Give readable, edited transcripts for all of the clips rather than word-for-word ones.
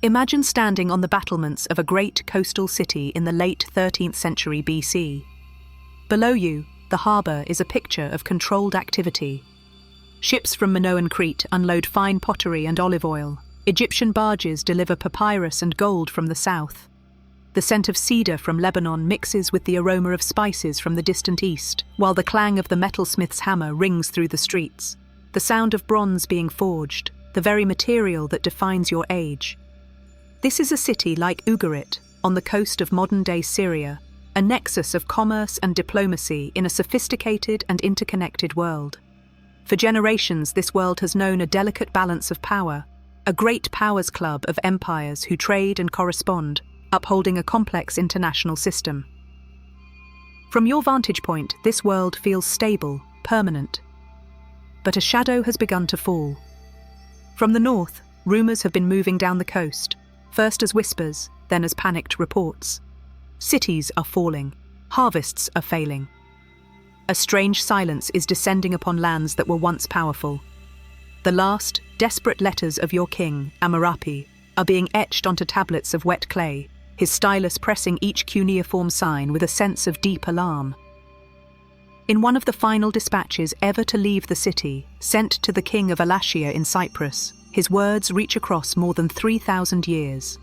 Imagine standing on the battlements of a great coastal city in the late 13th century BC. Below you, the harbour is a picture of controlled activity. Ships from Minoan Crete unload fine pottery and olive oil. Egyptian barges deliver papyrus and gold from the south. The scent of cedar from Lebanon mixes with the aroma of spices from the distant east, while the clang of the metalsmith's hammer rings through the streets. The sound of bronze being forged, the very material that defines your age. This is a city like Ugarit, on the coast of modern-day Syria, a nexus of commerce and diplomacy in a sophisticated and interconnected world. For generations, this world has known a delicate balance of power, a great powers club of empires who trade and correspond, upholding a complex international system. From your vantage point, this world feels stable, permanent. But a shadow has begun to fall. From the north, rumours have been moving down the coast, first as whispers, then as panicked reports. Cities are falling, harvests are failing. A strange silence is descending upon lands that were once powerful. The last, desperate letters of your king, Amurapi, are being etched onto tablets of wet clay, his stylus pressing each cuneiform sign with a sense of deep alarm. In one of the final dispatches ever to leave the city, sent to the king of Alatia in Cyprus, his words reach across more than 3,000 years.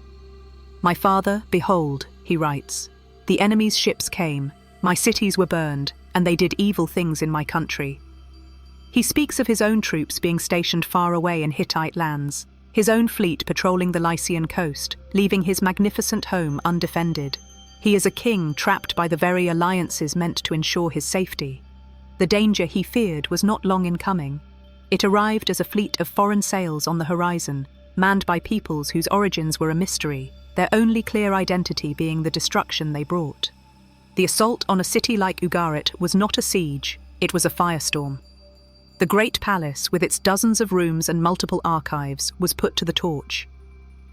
"My father, behold," he writes, "the enemy's ships came, my cities were burned, and they did evil things in my country." He speaks of his own troops being stationed far away in Hittite lands, his own fleet patrolling the Lycian coast, leaving his magnificent home undefended. He is a king trapped by the very alliances meant to ensure his safety. The danger he feared was not long in coming. It arrived as a fleet of foreign sails on the horizon, manned by peoples whose origins were a mystery, their only clear identity being the destruction they brought. The assault on a city like Ugarit was not a siege, it was a firestorm. The great palace, with its dozens of rooms and multiple archives, was put to the torch.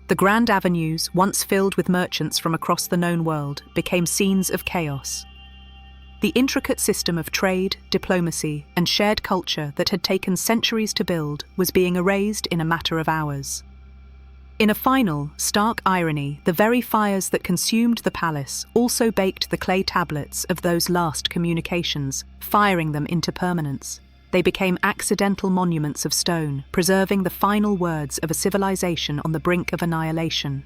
The grand avenues, once filled with merchants from across the known world, became scenes of chaos. The intricate system of trade, diplomacy, and shared culture that had taken centuries to build was being erased in a matter of hours. In a final, stark irony, the very fires that consumed the palace also baked the clay tablets of those last communications, firing them into permanence. They became accidental monuments of stone, preserving the final words of a civilization on the brink of annihilation.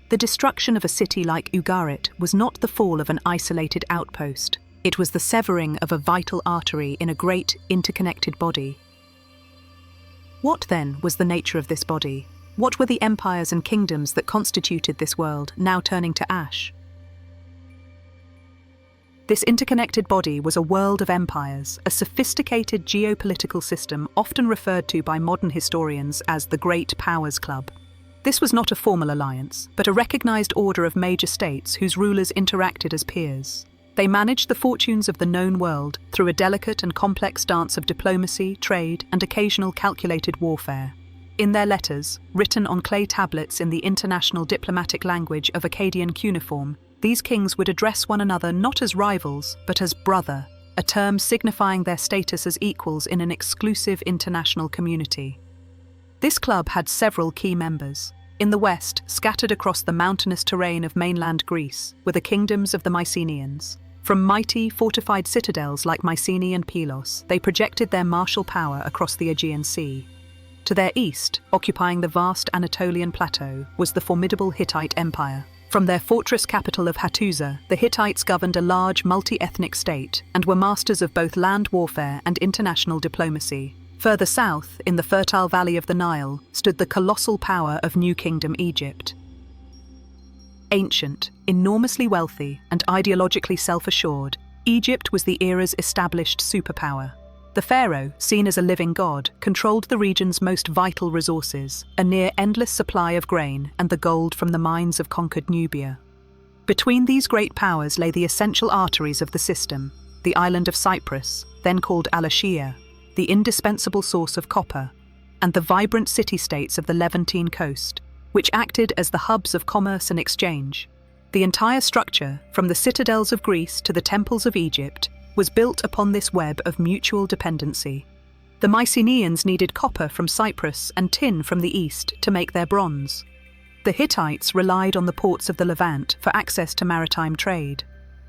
The destruction of a city like Ugarit was not the fall of an isolated outpost. It was the severing of a vital artery in a great, interconnected body. What, then, was the nature of this body? What were the empires and kingdoms that constituted this world, now turning to ash? This interconnected body was a world of empires, a sophisticated geopolitical system often referred to by modern historians as the Great Powers Club. This was not a formal alliance, but a recognized order of major states whose rulers interacted as peers. They managed the fortunes of the known world through a delicate and complex dance of diplomacy, trade, and occasional calculated warfare. In their letters, written on clay tablets in the international diplomatic language of Akkadian cuneiform, these kings would address one another not as rivals, but as brother, a term signifying their status as equals in an exclusive international community. This club had several key members. In the west, scattered across the mountainous terrain of mainland Greece, were the kingdoms of the Mycenaeans. From mighty, fortified citadels like Mycenae and Pylos, they projected their martial power across the Aegean Sea. To their east, occupying the vast Anatolian plateau, was the formidable Hittite Empire. From their fortress capital of Hattusa, the Hittites governed a large multi-ethnic state and were masters of both land warfare and international diplomacy. Further south, in the fertile valley of the Nile, stood the colossal power of New Kingdom Egypt. Ancient, enormously wealthy, and ideologically self-assured, Egypt was the era's established superpower. The pharaoh, seen as a living god, controlled the region's most vital resources, a near-endless supply of grain and the gold from the mines of conquered Nubia. Between these great powers lay the essential arteries of the system, the island of Cyprus, then called Alatia, the indispensable source of copper, and the vibrant city-states of the Levantine coast, which acted as the hubs of commerce and exchange. The entire structure, from the citadels of Greece to the temples of Egypt, was built upon this web of mutual dependency. The Mycenaeans needed copper from Cyprus and tin from the east to make their bronze. The Hittites relied on the ports of the Levant for access to maritime trade,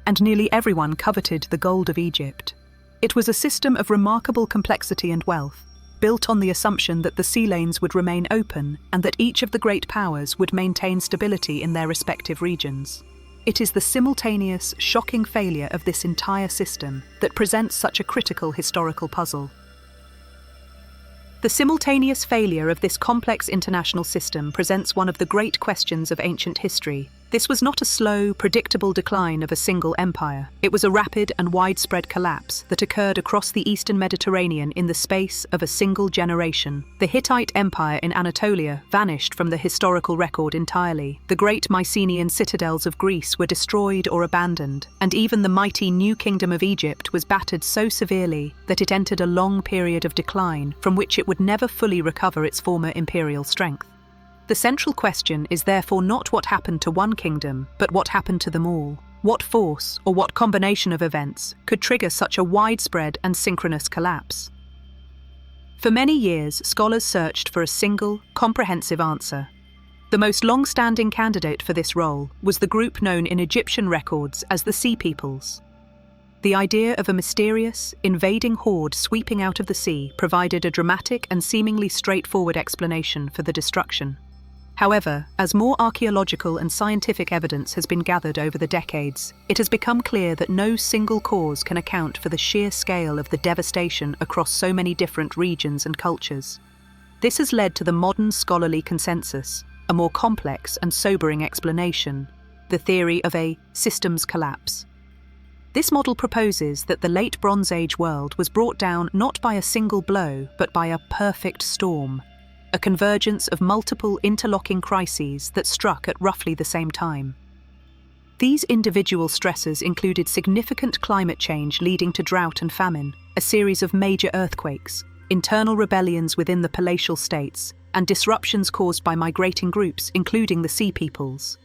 and nearly everyone coveted the gold of Egypt. It was a system of remarkable complexity and wealth, built on the assumption that the sea lanes would remain open and that each of the great powers would maintain stability in their respective regions. It is the simultaneous, shocking failure of this entire system that presents such a critical historical puzzle. The simultaneous failure of this complex international system presents one of the great questions of ancient history. This was not a slow, predictable decline of a single empire. It was a rapid and widespread collapse that occurred across the eastern Mediterranean in the space of a single generation. The Hittite Empire in Anatolia vanished from the historical record entirely. The great Mycenaean citadels of Greece were destroyed or abandoned, and even the mighty New Kingdom of Egypt was battered so severely that it entered a long period of decline from which it would never fully recover its former imperial strength. The central question is therefore not what happened to one kingdom, but what happened to them all. What force, or what combination of events, could trigger such a widespread and synchronous collapse? For many years, scholars searched for a single, comprehensive answer. The most long-standing candidate for this role was the group known in Egyptian records as the Sea Peoples. The idea of a mysterious, invading horde sweeping out of the sea provided a dramatic and seemingly straightforward explanation for the destruction. However, as more archaeological and scientific evidence has been gathered over the decades, it has become clear that no single cause can account for the sheer scale of the devastation across so many different regions and cultures. This has led to the modern scholarly consensus, a more complex and sobering explanation, the theory of a systems collapse. This model proposes that the late Bronze Age world was brought down not by a single blow, but by a perfect storm, a convergence of multiple interlocking crises that struck at roughly the same time. These individual stresses included significant climate change leading to drought and famine, a series of major earthquakes, internal rebellions within the Palatial states, and disruptions caused by migrating groups, including the Sea Peoples.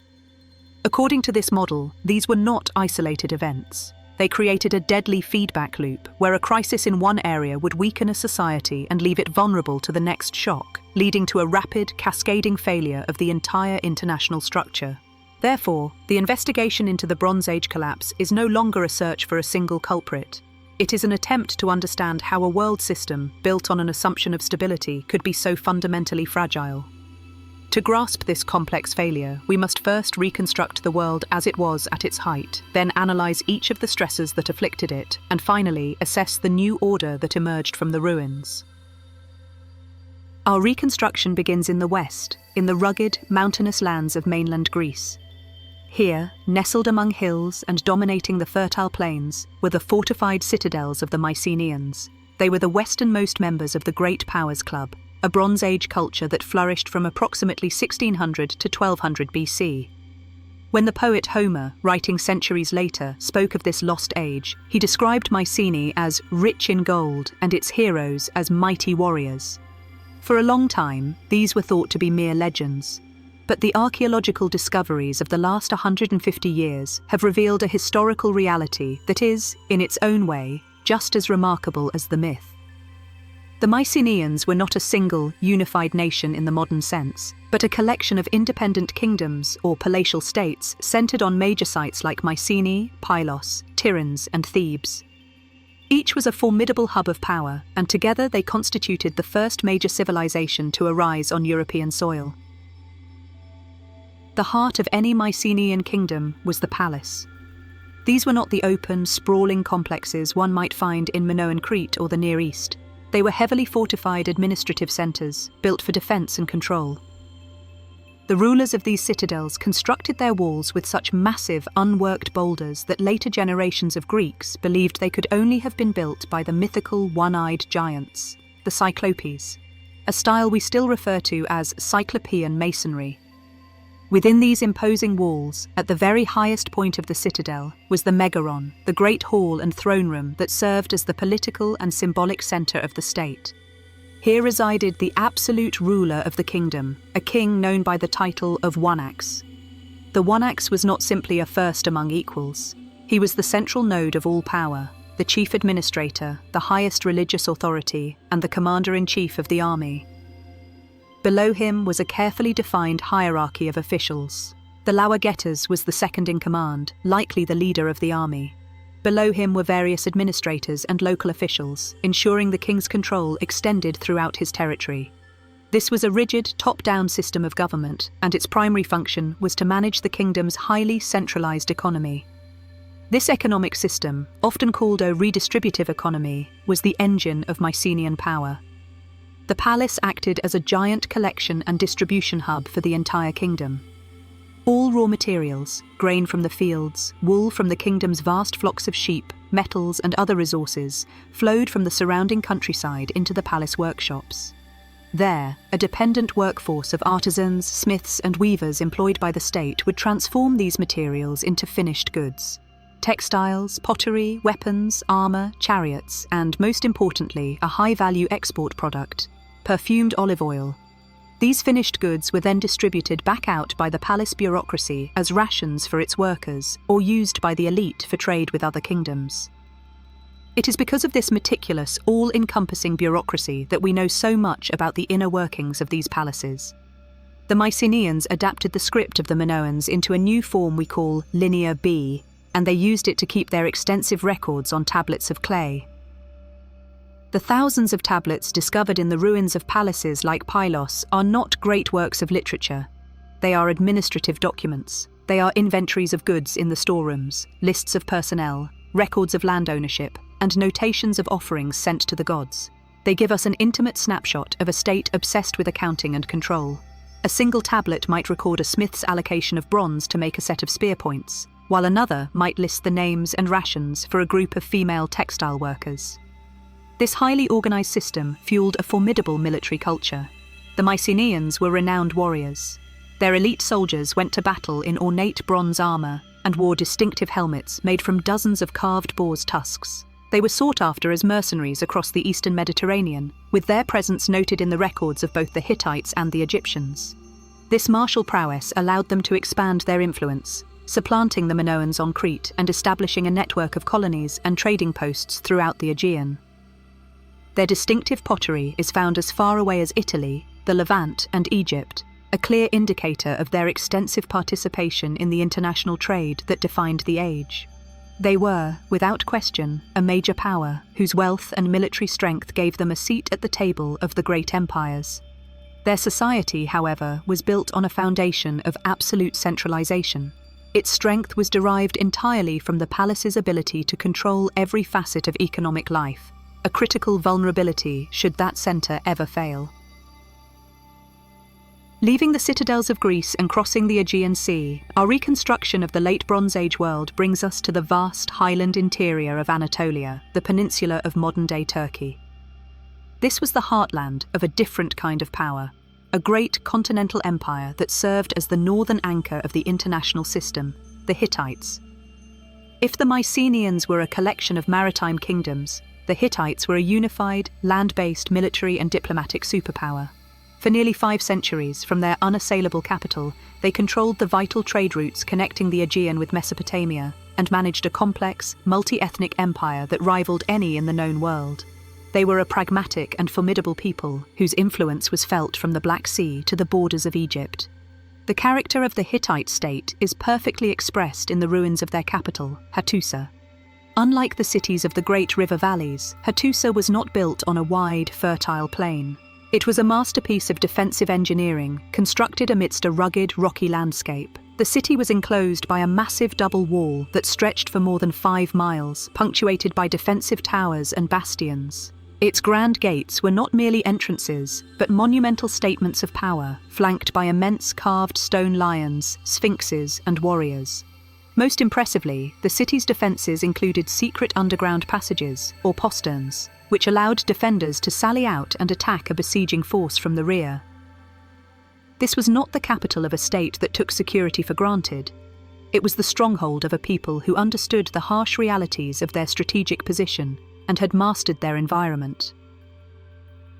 According to this model, these were not isolated events. They created a deadly feedback loop where a crisis in one area would weaken a society and leave it vulnerable to the next shock, leading to a rapid, cascading failure of the entire international structure. Therefore, the investigation into the Bronze Age collapse is no longer a search for a single culprit. It is an attempt to understand how a world system, built on an assumption of stability, could be so fundamentally fragile. To grasp this complex failure, we must first reconstruct the world as it was at its height, then analyze each of the stresses that afflicted it, and finally assess the new order that emerged from the ruins. Our reconstruction begins in the west, in the rugged, mountainous lands of mainland Greece. Here, nestled among hills and dominating the fertile plains, were the fortified citadels of the Mycenaeans. They were the westernmost members of the Great Powers Club, a Bronze Age culture that flourished from approximately 1600 to 1200 BC. When the poet Homer, writing centuries later, spoke of this lost age, he described Mycenae as rich in gold and its heroes as mighty warriors. For a long time, these were thought to be mere legends, but the archaeological discoveries of the last 150 years have revealed a historical reality that is, in its own way, just as remarkable as the myth. The Mycenaeans were not a single, unified nation in the modern sense, but a collection of independent kingdoms, or palatial states, centered on major sites like Mycenae, Pylos, Tiryns, and Thebes. Each was a formidable hub of power, and together they constituted the first major civilization to arise on European soil. The heart of any Mycenaean kingdom was the palace. These were not the open, sprawling complexes one might find in Minoan Crete or the Near East. They were heavily fortified administrative centers, built for defense and control. The rulers of these citadels constructed their walls with such massive, unworked boulders that later generations of Greeks believed they could only have been built by the mythical one-eyed giants, the Cyclopes, a style we still refer to as Cyclopean masonry. Within these imposing walls, at the very highest point of the citadel, was the Megaron, the great hall and throne room that served as the political and symbolic center of the state. Here resided the absolute ruler of the kingdom, a king known by the title of One-Axe. The One-Axe was not simply a first among equals. He was the central node of all power, the chief administrator, the highest religious authority, and the commander-in-chief of the army. Below him was a carefully defined hierarchy of officials. The lauagetas was the second in command, likely the leader of the army. Below him were various administrators and local officials, ensuring the king's control extended throughout his territory. This was a rigid, top-down system of government, and its primary function was to manage the kingdom's highly centralized economy. This economic system, often called a redistributive economy, was the engine of Mycenaean power. The palace acted as a giant collection and distribution hub for the entire kingdom. All raw materials, grain from the fields, wool from the kingdom's vast flocks of sheep, metals and other resources, flowed from the surrounding countryside into the palace workshops. There, a dependent workforce of artisans, smiths and weavers employed by the state would transform these materials into finished goods. Textiles, pottery, weapons, armour, chariots, and, most importantly, a high-value export product, perfumed olive oil. These finished goods were then distributed back out by the palace bureaucracy as rations for its workers, or used by the elite for trade with other kingdoms. It is because of this meticulous, all-encompassing bureaucracy that we know so much about the inner workings of these palaces. The Mycenaeans adapted the script of the Minoans into a new form we call Linear B, and they used it to keep their extensive records on tablets of clay. The thousands of tablets discovered in the ruins of palaces like Pylos are not great works of literature. They are administrative documents. They are inventories of goods in the storerooms, lists of personnel, records of land ownership, and notations of offerings sent to the gods. They give us an intimate snapshot of a state obsessed with accounting and control. A single tablet might record a smith's allocation of bronze to make a set of spear points, while another might list the names and rations for a group of female textile workers. This highly organized system fueled a formidable military culture. The Mycenaeans were renowned warriors. Their elite soldiers went to battle in ornate bronze armor and wore distinctive helmets made from dozens of carved boar's tusks. They were sought after as mercenaries across the eastern Mediterranean, with their presence noted in the records of both the Hittites and the Egyptians. This martial prowess allowed them to expand their influence, supplanting the Minoans on Crete and establishing a network of colonies and trading posts throughout the Aegean. Their distinctive pottery is found as far away as Italy, the Levant and Egypt, a clear indicator of their extensive participation in the international trade that defined the age. They were, without question, a major power whose wealth and military strength gave them a seat at the table of the great empires. Their society, however, was built on a foundation of absolute centralization. Its strength was derived entirely from the palace's ability to control every facet of economic life, a critical vulnerability should that centre ever fail. Leaving the citadels of Greece and crossing the Aegean Sea, our reconstruction of the late Bronze Age world brings us to the vast highland interior of Anatolia, the peninsula of modern-day Turkey. This was the heartland of a different kind of power, a great continental empire that served as the northern anchor of the international system, the Hittites. If the Mycenaeans were a collection of maritime kingdoms, the Hittites were a unified, land-based military and diplomatic superpower. For nearly 5 centuries, from their unassailable capital, they controlled the vital trade routes connecting the Aegean with Mesopotamia and managed a complex, multi-ethnic empire that rivaled any in the known world. They were a pragmatic and formidable people whose influence was felt from the Black Sea to the borders of Egypt. The character of the Hittite state is perfectly expressed in the ruins of their capital, Hattusa. Unlike the cities of the great river valleys, Hattusa was not built on a wide, fertile plain. It was a masterpiece of defensive engineering, constructed amidst a rugged, rocky landscape. The city was enclosed by a massive double wall that stretched for more than 5 miles, punctuated by defensive towers and bastions. Its grand gates were not merely entrances, but monumental statements of power, flanked by immense carved stone lions, sphinxes, and warriors. Most impressively, the city's defences included secret underground passages, or posterns, which allowed defenders to sally out and attack a besieging force from the rear. This was not the capital of a state that took security for granted. It was the stronghold of a people who understood the harsh realities of their strategic position and had mastered their environment.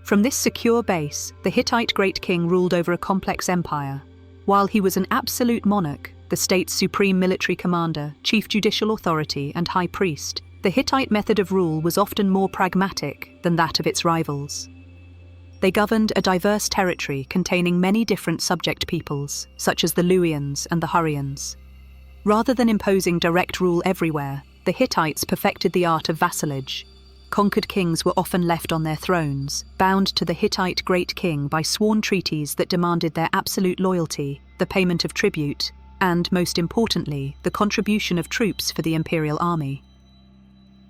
From this secure base, the Hittite great king ruled over a complex empire. While he was an absolute monarch, the state's supreme military commander, chief judicial authority, and high priest, the Hittite method of rule was often more pragmatic than that of its rivals. They governed a diverse territory containing many different subject peoples, such as the Luwians and the Hurrians. Rather than imposing direct rule everywhere, the Hittites perfected the art of vassalage. Conquered kings were often left on their thrones, bound to the Hittite great king by sworn treaties that demanded their absolute loyalty, the payment of tribute, and, most importantly, the contribution of troops for the imperial army.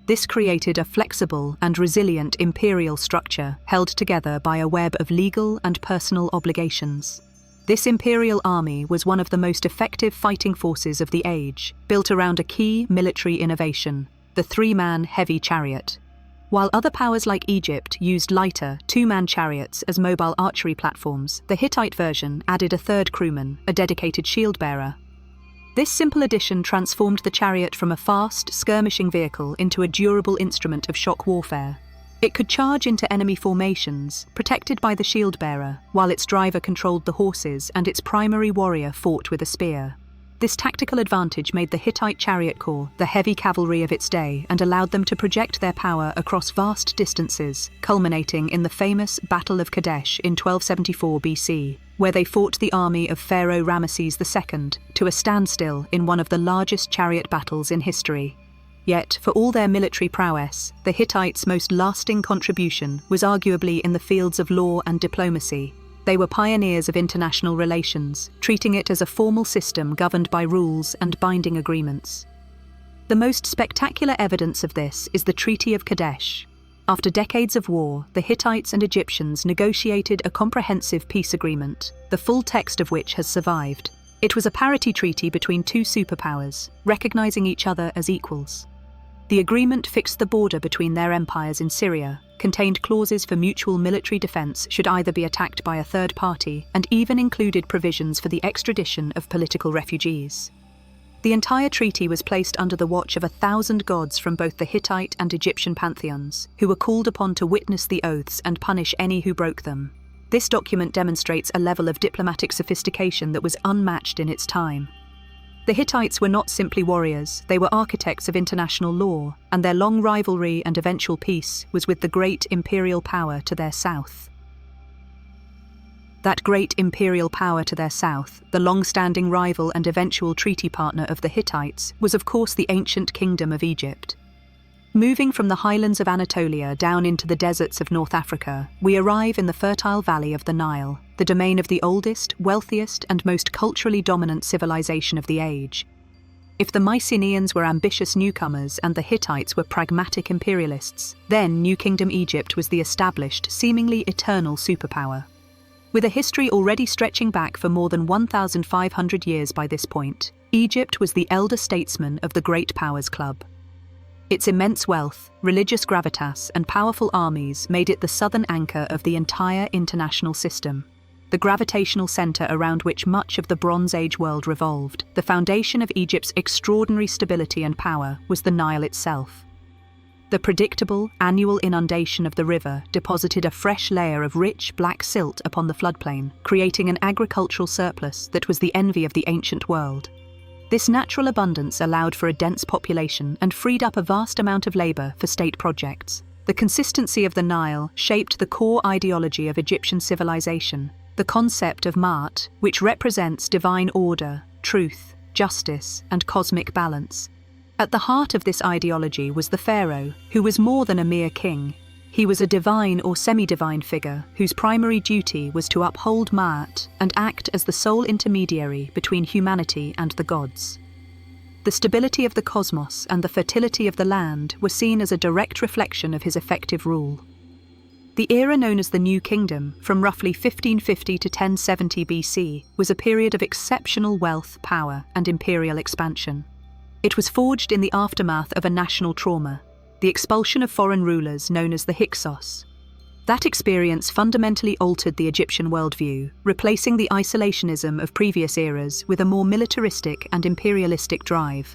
This created a flexible and resilient imperial structure held together by a web of legal and personal obligations. This imperial army was one of the most effective fighting forces of the age, built around a key military innovation, the three-man heavy chariot. While other powers like Egypt used lighter, two-man chariots as mobile archery platforms, the Hittite version added a third crewman, a dedicated shield-bearer. This simple addition transformed the chariot from a fast, skirmishing vehicle into a durable instrument of shock warfare. It could charge into enemy formations, protected by the shield-bearer, while its driver controlled the horses and its primary warrior fought with a spear. This tactical advantage made the Hittite chariot corps the heavy cavalry of its day and allowed them to project their power across vast distances, culminating in the famous Battle of Kadesh in 1274 BC, where they fought the army of Pharaoh Ramesses II to a standstill in one of the largest chariot battles in history. Yet, for all their military prowess, the Hittites' most lasting contribution was arguably in the fields of law and diplomacy. They were pioneers of international relations, treating it as a formal system governed by rules and binding agreements. The most spectacular evidence of this is the Treaty of Kadesh. After decades of war, the Hittites and Egyptians negotiated a comprehensive peace agreement, the full text of which has survived. It was a parity treaty between two superpowers, recognizing each other as equals. The agreement fixed the border between their empires in Syria, contained clauses for mutual military defense should either be attacked by a third party, and even included provisions for the extradition of political refugees. The entire treaty was placed under the watch of 1,000 gods from both the Hittite and Egyptian pantheons, who were called upon to witness the oaths and punish any who broke them. This document demonstrates a level of diplomatic sophistication that was unmatched in its time. The Hittites were not simply warriors, they were architects of international law, and their long rivalry and eventual peace was with the great imperial power to their south. That great imperial power to their south, the long-standing rival and eventual treaty partner of the Hittites, was of course the ancient kingdom of Egypt. Moving from the highlands of Anatolia down into the deserts of North Africa, we arrive in the fertile valley of the Nile, the domain of the oldest, wealthiest, and most culturally dominant civilization of the age. If the Mycenaeans were ambitious newcomers and the Hittites were pragmatic imperialists, then New Kingdom Egypt was the established, seemingly eternal superpower. With a history already stretching back for more than 1,500 years by this point, Egypt was the elder statesman of the Great Powers Club. Its immense wealth, religious gravitas, and powerful armies made it the southern anchor of the entire international system, the gravitational center around which much of the Bronze Age world revolved. The foundation of Egypt's extraordinary stability and power was the Nile itself. The predictable, annual inundation of the river deposited a fresh layer of rich, black silt upon the floodplain, creating an agricultural surplus that was the envy of the ancient world. This natural abundance allowed for a dense population and freed up a vast amount of labor for state projects. The consistency of the Nile shaped the core ideology of Egyptian civilization, the concept of Ma'at, which represents divine order, truth, justice, and cosmic balance. At the heart of this ideology was the pharaoh, who was more than a mere king. He was a divine or semi-divine figure whose primary duty was to uphold Ma'at and act as the sole intermediary between humanity and the gods. The stability of the cosmos and the fertility of the land were seen as a direct reflection of his effective rule. The era known as the New Kingdom, from roughly 1550 to 1070 BC, was a period of exceptional wealth, power, and imperial expansion. It was forged in the aftermath of a national trauma, the expulsion of foreign rulers known as the Hyksos. That experience fundamentally altered the Egyptian worldview, replacing the isolationism of previous eras with a more militaristic and imperialistic drive.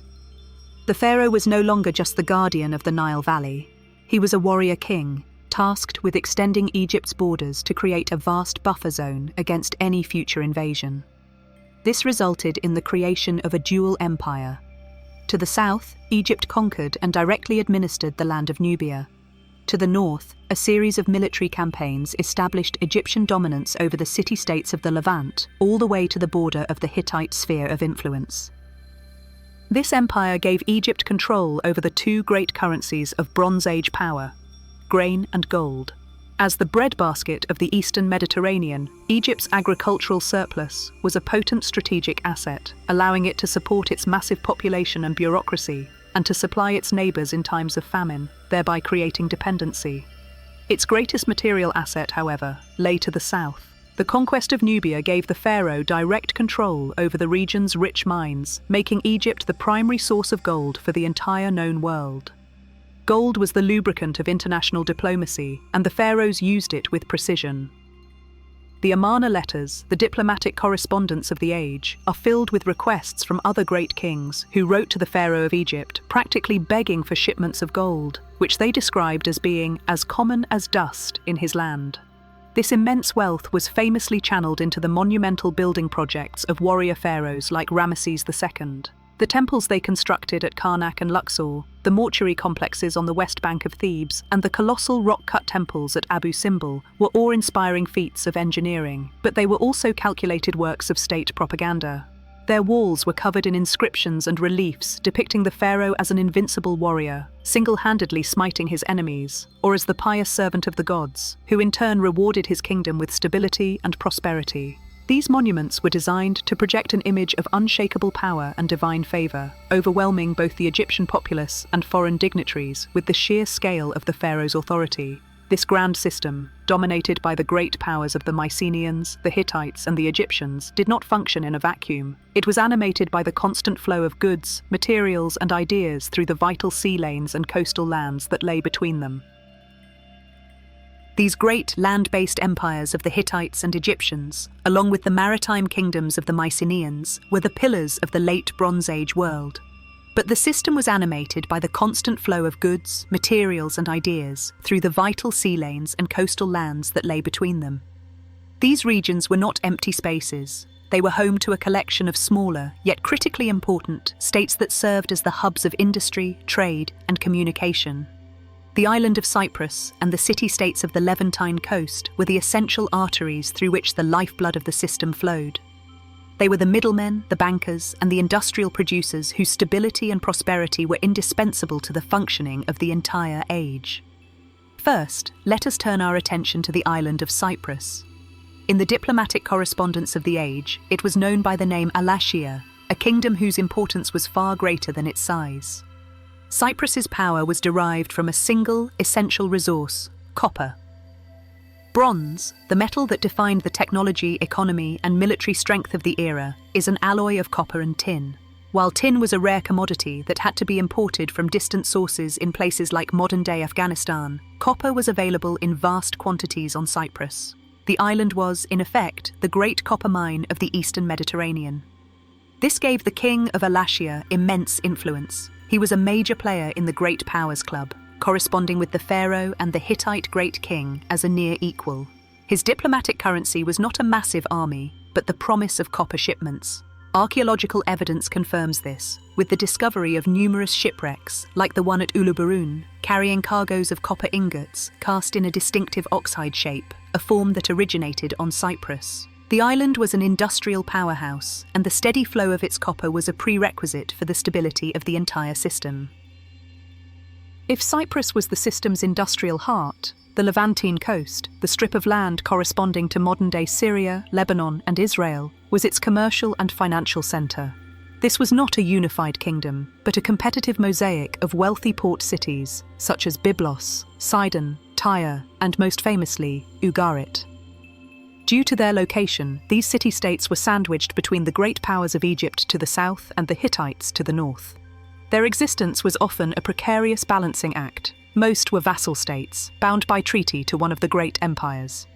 The pharaoh was no longer just the guardian of the Nile Valley. He was a warrior king, tasked with extending Egypt's borders to create a vast buffer zone against any future invasion. This resulted in the creation of a dual empire. To the south, Egypt conquered and directly administered the land of Nubia. To the north, a series of military campaigns established Egyptian dominance over the city-states of the Levant, all the way to the border of the Hittite sphere of influence. This empire gave Egypt control over the two great currencies of Bronze Age power, grain and gold. As the breadbasket of the Eastern Mediterranean, Egypt's agricultural surplus was a potent strategic asset, allowing it to support its massive population and bureaucracy, and to supply its neighbours in times of famine, thereby creating dependency. Its greatest material asset, however, lay to the south. The conquest of Nubia gave the pharaoh direct control over the region's rich mines, making Egypt the primary source of gold for the entire known world. Gold was the lubricant of international diplomacy, and the pharaohs used it with precision. The Amarna letters, the diplomatic correspondence of the age, are filled with requests from other great kings who wrote to the pharaoh of Egypt, practically begging for shipments of gold, which they described as being as common as dust in his land. This immense wealth was famously channeled into the monumental building projects of warrior pharaohs like Ramesses II. The temples they constructed at Karnak and Luxor, the mortuary complexes on the west bank of Thebes, and the colossal rock-cut temples at Abu Simbel were awe-inspiring feats of engineering, but they were also calculated works of state propaganda. Their walls were covered in inscriptions and reliefs depicting the pharaoh as an invincible warrior, single-handedly smiting his enemies, or as the pious servant of the gods, who in turn rewarded his kingdom with stability and prosperity. These monuments were designed to project an image of unshakable power and divine favour, overwhelming both the Egyptian populace and foreign dignitaries with the sheer scale of the pharaoh's authority. This grand system, dominated by the great powers of the Mycenaeans, the Hittites, and the Egyptians, did not function in a vacuum. It was animated by the constant flow of goods, materials, and ideas through the vital sea lanes and coastal lands that lay between them. These great land-based empires of the Hittites and Egyptians, along with the maritime kingdoms of the Mycenaeans, were the pillars of the late Bronze Age world. But the system was animated by the constant flow of goods, materials, and ideas through the vital sea lanes and coastal lands that lay between them. These regions were not empty spaces. They were home to a collection of smaller, yet critically important, states that served as the hubs of industry, trade, and communication. The island of Cyprus and the city-states of the Levantine coast were the essential arteries through which the lifeblood of the system flowed. They were the middlemen, the bankers, and the industrial producers whose stability and prosperity were indispensable to the functioning of the entire age. First, let us turn our attention to the island of Cyprus. In the diplomatic correspondence of the age, it was known by the name Alashia, a kingdom whose importance was far greater than its size. Cyprus's power was derived from a single, essential resource, copper. Bronze, the metal that defined the technology, economy, and military strength of the era, is an alloy of copper and tin. While tin was a rare commodity that had to be imported from distant sources in places like modern-day Afghanistan, copper was available in vast quantities on Cyprus. The island was, in effect, the great copper mine of the Eastern Mediterranean. This gave the king of Alashia immense influence. He was a major player in the Great Powers Club, corresponding with the pharaoh and the Hittite great king as a near equal. His diplomatic currency was not a massive army, but the promise of copper shipments. Archaeological evidence confirms this, with the discovery of numerous shipwrecks, like the one at Uluburun, carrying cargoes of copper ingots cast in a distinctive oxide shape, a form that originated on Cyprus. The island was an industrial powerhouse, and the steady flow of its copper was a prerequisite for the stability of the entire system. If Cyprus was the system's industrial heart, the Levantine coast, the strip of land corresponding to modern-day Syria, Lebanon, and Israel, was its commercial and financial centre. This was not a unified kingdom, but a competitive mosaic of wealthy port cities, such as Byblos, Sidon, Tyre, and most famously, Ugarit. Due to their location, these city-states were sandwiched between the great powers of Egypt to the south and the Hittites to the north. Their existence was often a precarious balancing act. Most were vassal states, bound by treaty to one of the great empires.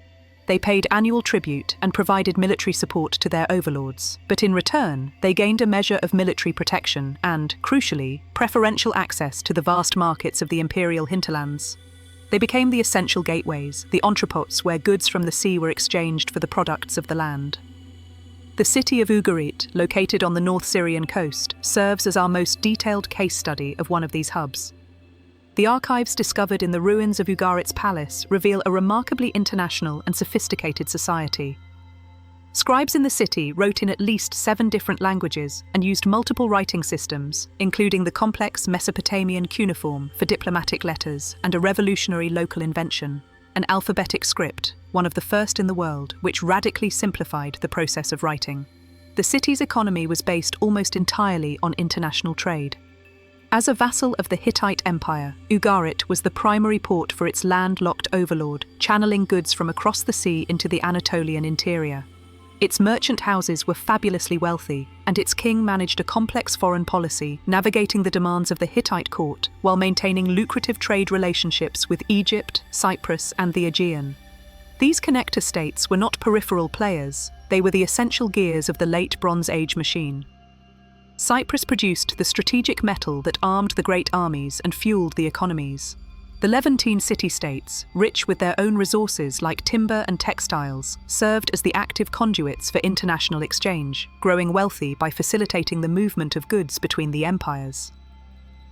They paid annual tribute and provided military support to their overlords, but in return, they gained a measure of military protection and, crucially, preferential access to the vast markets of the imperial hinterlands. They became the essential gateways, the entrepôts where goods from the sea were exchanged for the products of the land. The city of Ugarit, located on the North Syrian coast, serves as our most detailed case study of one of these hubs. The archives discovered in the ruins of Ugarit's palace reveal a remarkably international and sophisticated society. Scribes in the city wrote in at least 7 different languages and used multiple writing systems, including the complex Mesopotamian cuneiform for diplomatic letters and a revolutionary local invention, an alphabetic script, one of the first in the world, which radically simplified the process of writing. The city's economy was based almost entirely on international trade. As a vassal of the Hittite Empire, Ugarit was the primary port for its landlocked overlord, channeling goods from across the sea into the Anatolian interior. Its merchant houses were fabulously wealthy, and its king managed a complex foreign policy, navigating the demands of the Hittite court while maintaining lucrative trade relationships with Egypt, Cyprus, and the Aegean. These connector states were not peripheral players, they were the essential gears of the late Bronze Age machine. Cyprus produced the strategic metal that armed the great armies and fueled the economies. The Levantine city-states, rich with their own resources like timber and textiles, served as the active conduits for international exchange, growing wealthy by facilitating the movement of goods between the empires.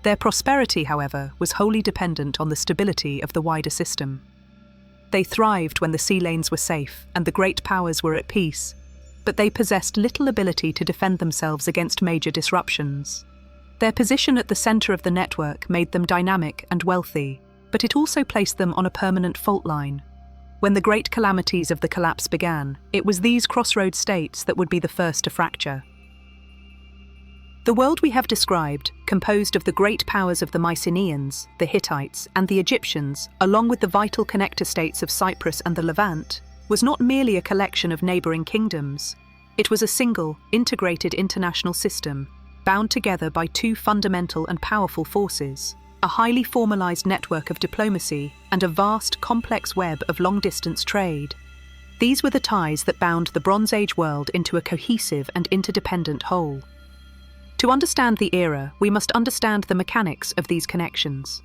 Their prosperity, however, was wholly dependent on the stability of the wider system. They thrived when the sea lanes were safe and the great powers were at peace, but they possessed little ability to defend themselves against major disruptions. Their position at the center of the network made them dynamic and wealthy, but it also placed them on a permanent fault line. When the great calamities of the collapse began, it was these crossroads states that would be the first to fracture. The world we have described, composed of the great powers of the Mycenaeans, the Hittites, and the Egyptians, along with the vital connector states of Cyprus and the Levant, was not merely a collection of neighboring kingdoms. It was a single, integrated international system, bound together by 2 fundamental and powerful forces: a highly formalized network of diplomacy and a vast, complex web of long-distance trade. These were the ties that bound the Bronze Age world into a cohesive and interdependent whole. To understand the era, we must understand the mechanics of these connections.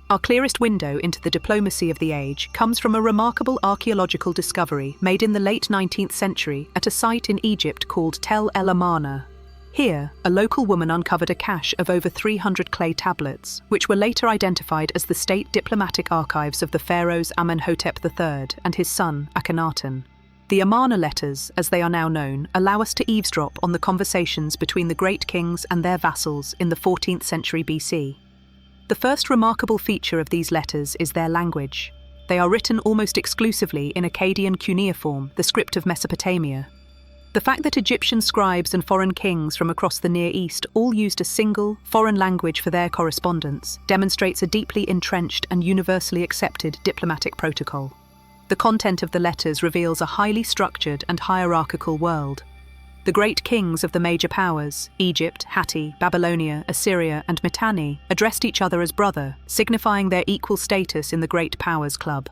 Our clearest window into the diplomacy of the age comes from a remarkable archaeological discovery made in the late 19th century at a site in Egypt called Tel El Amarna. Here, a local woman uncovered a cache of over 300 clay tablets, which were later identified as the state diplomatic archives of the pharaohs Amenhotep III and his son Akhenaten. The Amarna letters, as they are now known, allow us to eavesdrop on the conversations between the great kings and their vassals in the 14th century BC. The first remarkable feature of these letters is their language. They are written almost exclusively in Akkadian cuneiform, the script of Mesopotamia. The fact that Egyptian scribes and foreign kings from across the Near East all used a single, foreign language for their correspondence demonstrates a deeply entrenched and universally accepted diplomatic protocol. The content of the letters reveals a highly structured and hierarchical world. The great kings of the major powers, Egypt, Hatti, Babylonia, Assyria, and Mitanni, addressed each other as brother, signifying their equal status in the great powers club.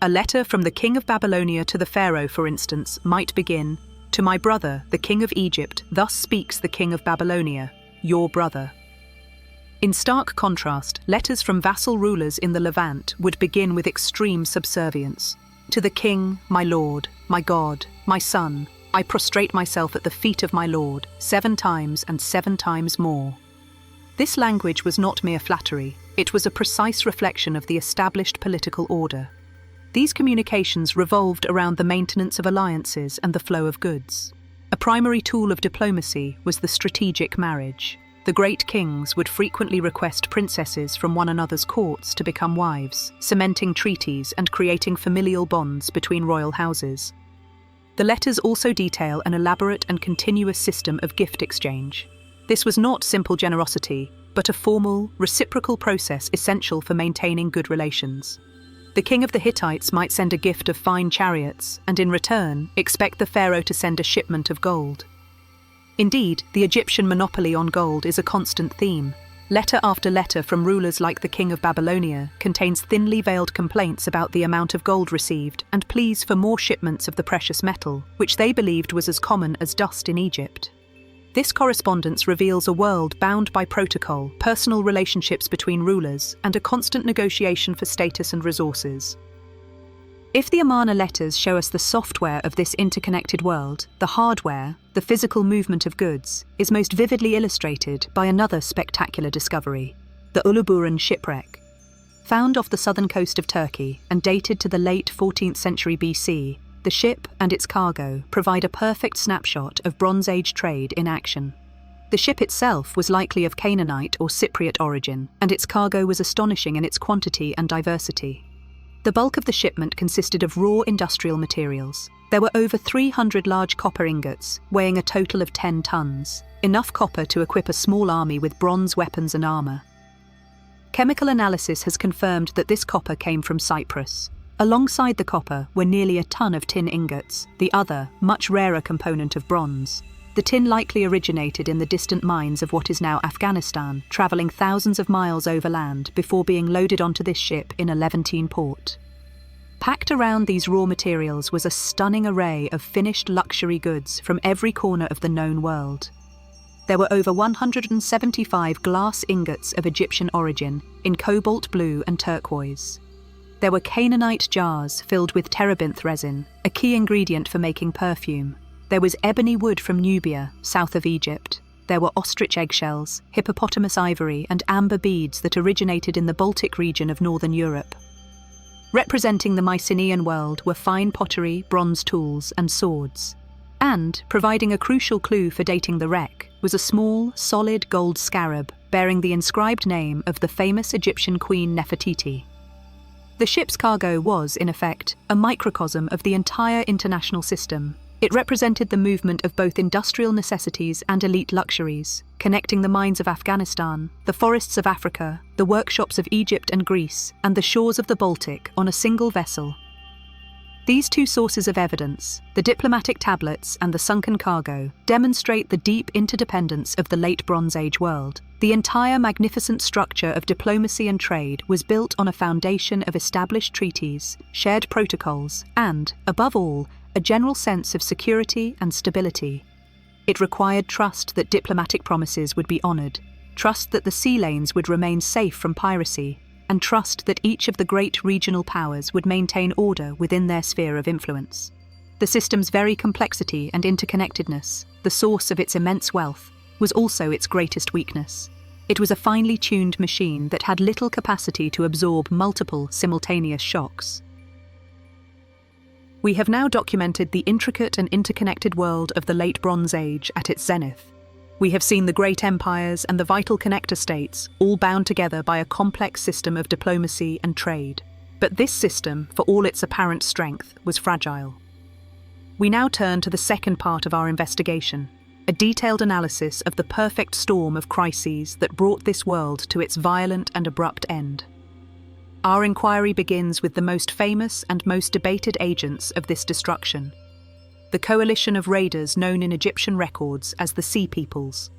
A letter from the king of Babylonia to the pharaoh, for instance, might begin, "To my brother, the king of Egypt, thus speaks the king of Babylonia, your brother." In stark contrast, letters from vassal rulers in the Levant would begin with extreme subservience. "To the king, my lord, my god, my son, I prostrate myself at the feet of my lord, 7 times and 7 times more." This language was not mere flattery, it was a precise reflection of the established political order. These communications revolved around the maintenance of alliances and the flow of goods. A primary tool of diplomacy was the strategic marriage. The great kings would frequently request princesses from one another's courts to become wives, cementing treaties and creating familial bonds between royal houses. The letters also detail an elaborate and continuous system of gift exchange. This was not simple generosity, but a formal, reciprocal process essential for maintaining good relations. The king of the Hittites might send a gift of fine chariots, and in return, expect the pharaoh to send a shipment of gold. Indeed, the Egyptian monopoly on gold is a constant theme. Letter after letter from rulers like the king of Babylonia contains thinly veiled complaints about the amount of gold received and pleas for more shipments of the precious metal, which they believed was as common as dust in Egypt. This correspondence reveals a world bound by protocol, personal relationships between rulers, and a constant negotiation for status and resources. If the Amarna letters show us the software of this interconnected world, the hardware, the physical movement of goods, is most vividly illustrated by another spectacular discovery, the Uluburun shipwreck. Found off the southern coast of Turkey and dated to the late 14th century BC, the ship and its cargo provide a perfect snapshot of Bronze Age trade in action. The ship itself was likely of Canaanite or Cypriot origin, and its cargo was astonishing in its quantity and diversity. The bulk of the shipment consisted of raw industrial materials. There were over 300 large copper ingots, weighing a total of 10 tons, enough copper to equip a small army with bronze weapons and armor. Chemical analysis has confirmed that this copper came from Cyprus. Alongside the copper were nearly a ton of tin ingots, the other, much rarer component of bronze. The tin likely originated in the distant mines of what is now Afghanistan, travelling thousands of miles overland before being loaded onto this ship in a Levantine port. Packed around these raw materials was a stunning array of finished luxury goods from every corner of the known world. There were over 175 glass ingots of Egyptian origin in cobalt blue and turquoise. There were Canaanite jars filled with terebinth resin, a key ingredient for making perfume. There was ebony wood from Nubia, south of Egypt. There were ostrich eggshells, hippopotamus ivory, and amber beads that originated in the Baltic region of northern Europe. Representing the Mycenaean world were fine pottery, bronze tools, and swords. And, providing a crucial clue for dating the wreck, was a small, solid gold scarab bearing the inscribed name of the famous Egyptian queen Nefertiti. The ship's cargo was, in effect, a microcosm of the entire international system. It represented the movement of both industrial necessities and elite luxuries, connecting the mines of Afghanistan, the forests of Africa, the workshops of Egypt and Greece, and the shores of the Baltic on a single vessel. These two sources of evidence, the diplomatic tablets and the sunken cargo, demonstrate the deep interdependence of the late Bronze Age world. The entire magnificent structure of diplomacy and trade was built on a foundation of established treaties, shared protocols, and, above all, a general sense of security and stability. It required trust that diplomatic promises would be honoured, trust that the sea lanes would remain safe from piracy, and trust that each of the great regional powers would maintain order within their sphere of influence. The system's very complexity and interconnectedness, the source of its immense wealth, was also its greatest weakness. It was a finely tuned machine that had little capacity to absorb multiple simultaneous shocks. We have now documented the intricate and interconnected world of the late Bronze Age at its zenith. We have seen the great empires and the vital connector states all bound together by a complex system of diplomacy and trade. But this system, for all its apparent strength, was fragile. We now turn to the second part of our investigation, a detailed analysis of the perfect storm of crises that brought this world to its violent and abrupt end. Our inquiry begins with the most famous and most debated agents of this destruction, the coalition of raiders known in Egyptian records as the Sea Peoples.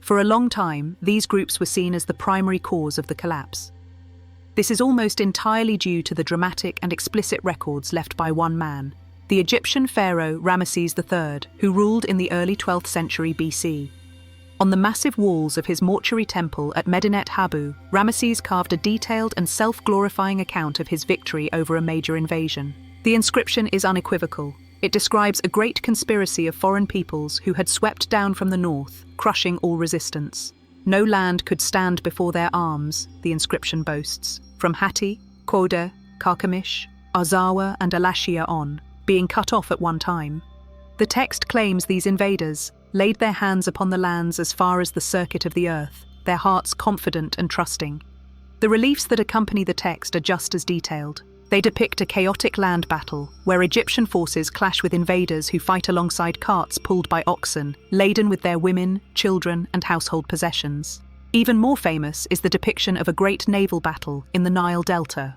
For a long time, these groups were seen as the primary cause of the collapse. This is almost entirely due to the dramatic and explicit records left by one man, the Egyptian pharaoh Ramesses III, who ruled in the early 12th century BC. On the massive walls of his mortuary temple at Medinet Habu, Ramesses carved a detailed and self-glorifying account of his victory over a major invasion. The inscription is unequivocal. It describes a great conspiracy of foreign peoples who had swept down from the north, crushing all resistance. No land could stand before their arms, the inscription boasts, from Hatti, Quoder, Carchemish, Arzawa and Alashia on, being cut off at one time. The text claims these invaders laid their hands upon the lands as far as the circuit of the earth, their hearts confident and trusting. The reliefs that accompany the text are just as detailed. They depict a chaotic land battle, where Egyptian forces clash with invaders who fight alongside carts pulled by oxen, laden with their women, children, and household possessions. Even more famous is the depiction of a great naval battle in the Nile Delta.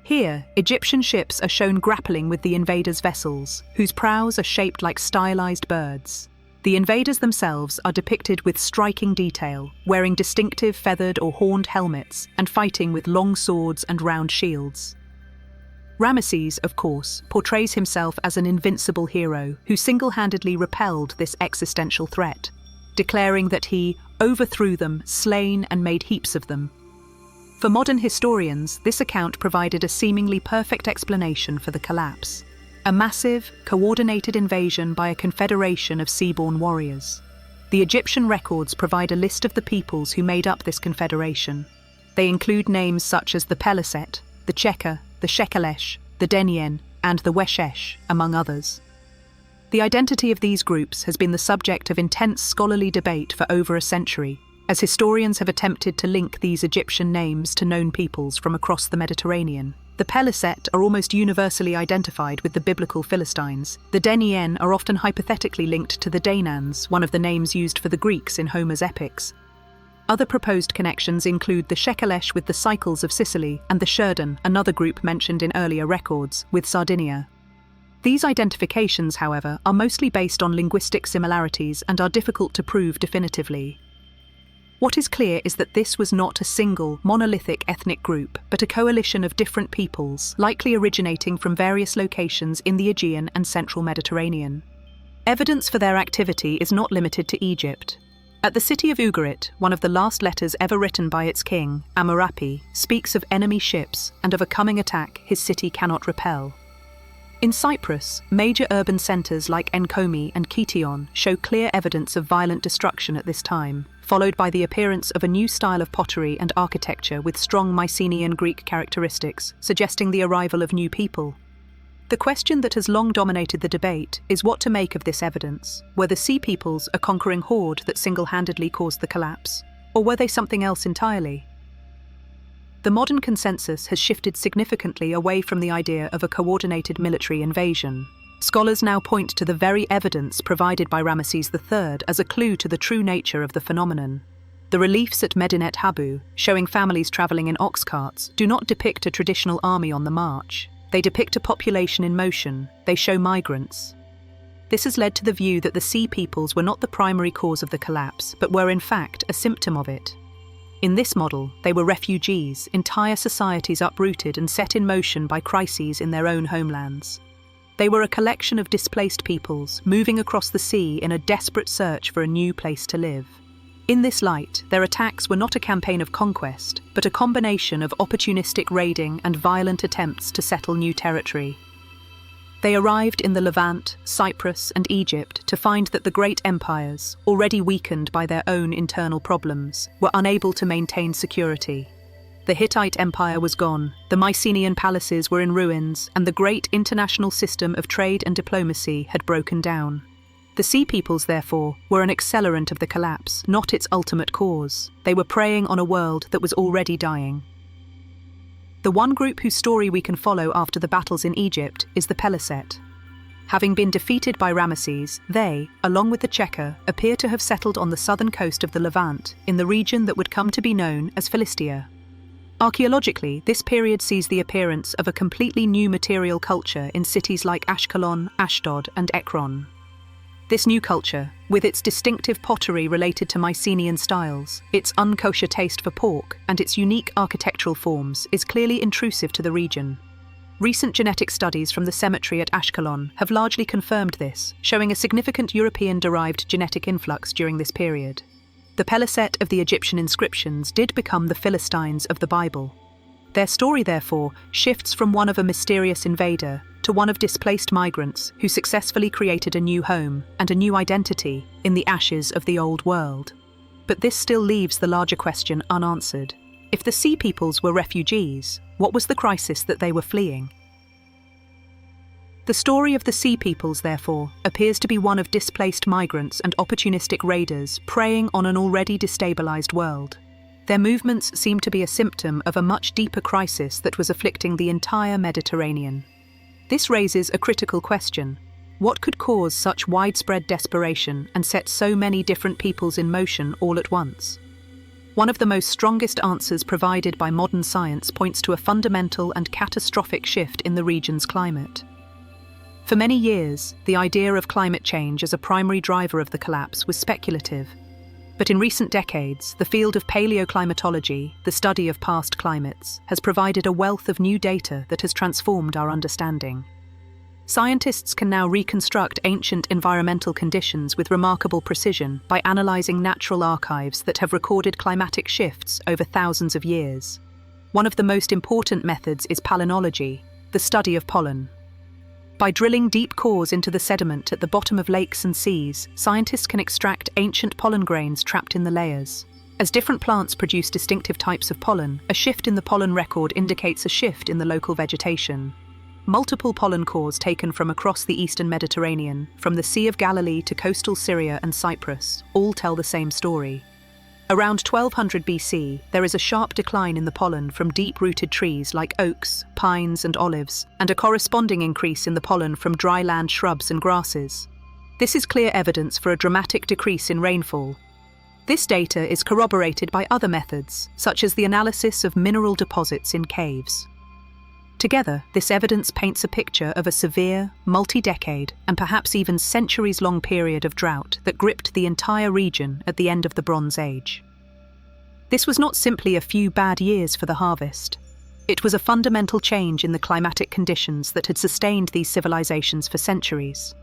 Here, Egyptian ships are shown grappling with the invaders' vessels, whose prows are shaped like stylized birds. The invaders themselves are depicted with striking detail, wearing distinctive feathered or horned helmets and fighting with long swords and round shields. Ramesses, of course, portrays himself as an invincible hero who single-handedly repelled this existential threat, declaring that he overthrew them, slain and made heaps of them. For modern historians, this account provided a seemingly perfect explanation for the collapse. A massive, coordinated invasion by a confederation of sea-born warriors. The Egyptian records provide a list of the peoples who made up this confederation. They include names such as the Peliset, the Checker, the Shekelesh, the Denyen, and the Weshesh, among others. The identity of these groups has been the subject of intense scholarly debate for over a century, as historians have attempted to link these Egyptian names to known peoples from across the Mediterranean. The Peliset are almost universally identified with the biblical Philistines. The Denyen are often hypothetically linked to the Danans, one of the names used for the Greeks in Homer's epics. Other proposed connections include the Shekelesh with the Cycles of Sicily and the Sherdan, another group mentioned in earlier records, with Sardinia. These identifications, however, are mostly based on linguistic similarities and are difficult to prove definitively. What is clear is that this was not a single, monolithic ethnic group, but a coalition of different peoples, likely originating from various locations in the Aegean and central Mediterranean. Evidence for their activity is not limited to Egypt. At the city of Ugarit, one of the last letters ever written by its king, Amurapi, speaks of enemy ships and of a coming attack his city cannot repel. In Cyprus, major urban centres like Enkomi and Kition show clear evidence of violent destruction at this time, followed by the appearance of a new style of pottery and architecture with strong Mycenaean Greek characteristics, suggesting the arrival of new people. The question that has long dominated the debate is what to make of this evidence. Were the Sea Peoples a conquering horde that single-handedly caused the collapse, or were they something else entirely? The modern consensus has shifted significantly away from the idea of a coordinated military invasion. Scholars now point to the very evidence provided by Ramesses III as a clue to the true nature of the phenomenon. The reliefs at Medinet Habu, showing families travelling in ox carts, do not depict a traditional army on the march. They depict a population in motion. They show migrants. This has led to the view that the Sea Peoples were not the primary cause of the collapse, but were in fact a symptom of it. In this model, they were refugees, entire societies uprooted and set in motion by crises in their own homelands. They were a collection of displaced peoples, moving across the sea in a desperate search for a new place to live. In this light, their attacks were not a campaign of conquest, but a combination of opportunistic raiding and violent attempts to settle new territory. They arrived in the Levant, Cyprus, and Egypt to find that the great empires, already weakened by their own internal problems, were unable to maintain security. The Hittite Empire was gone, the Mycenaean palaces were in ruins, and the great international system of trade and diplomacy had broken down. The Sea Peoples, therefore, were an accelerant of the collapse, not its ultimate cause. They were preying on a world that was already dying. The one group whose story we can follow after the battles in Egypt is the Peliset. Having been defeated by Ramesses, they, along with the Checker, appear to have settled on the southern coast of the Levant, in the region that would come to be known as Philistia. Archaeologically, this period sees the appearance of a completely new material culture in cities like Ashkelon, Ashdod, and Ekron. This new culture, with its distinctive pottery related to Mycenaean styles, its unkosher taste for pork, and its unique architectural forms, is clearly intrusive to the region. Recent genetic studies from the cemetery at Ashkelon have largely confirmed this, showing a significant European-derived genetic influx during this period. The Peliset of the Egyptian inscriptions did become the Philistines of the Bible. Their story, therefore, shifts from one of a mysterious invader to one of displaced migrants who successfully created a new home and a new identity in the ashes of the old world. But this still leaves the larger question unanswered. If the Sea Peoples were refugees, what was the crisis that they were fleeing? The story of the Sea Peoples, therefore, appears to be one of displaced migrants and opportunistic raiders preying on an already destabilized world. Their movements seem to be a symptom of a much deeper crisis that was afflicting the entire Mediterranean. This raises a critical question. What could cause such widespread desperation and set so many different peoples in motion all at once? One of the most strongest answers provided by modern science points to a fundamental and catastrophic shift in the region's climate. For many years, the idea of climate change as a primary driver of the collapse was speculative. But in recent decades, the field of paleoclimatology, the study of past climates, has provided a wealth of new data that has transformed our understanding. Scientists can now reconstruct ancient environmental conditions with remarkable precision by analysing natural archives that have recorded climatic shifts over thousands of years. One of the most important methods is palynology, the study of pollen. By drilling deep cores into the sediment at the bottom of lakes and seas, scientists can extract ancient pollen grains trapped in the layers. As different plants produce distinctive types of pollen, a shift in the pollen record indicates a shift in the local vegetation. Multiple pollen cores taken from across the eastern Mediterranean, from the Sea of Galilee to coastal Syria and Cyprus, all tell the same story. Around 1200 BC, there is a sharp decline in the pollen from deep-rooted trees like oaks, pines and olives, and a corresponding increase in the pollen from dry land shrubs and grasses. This is clear evidence for a dramatic decrease in rainfall. This data is corroborated by other methods, such as the analysis of mineral deposits in caves. Together, this evidence paints a picture of a severe, multi-decade, and perhaps even centuries-long period of drought that gripped the entire region at the end of the Bronze Age. This was not simply a few bad years for the harvest. It was a fundamental change in the climatic conditions that had sustained these civilizations for centuries.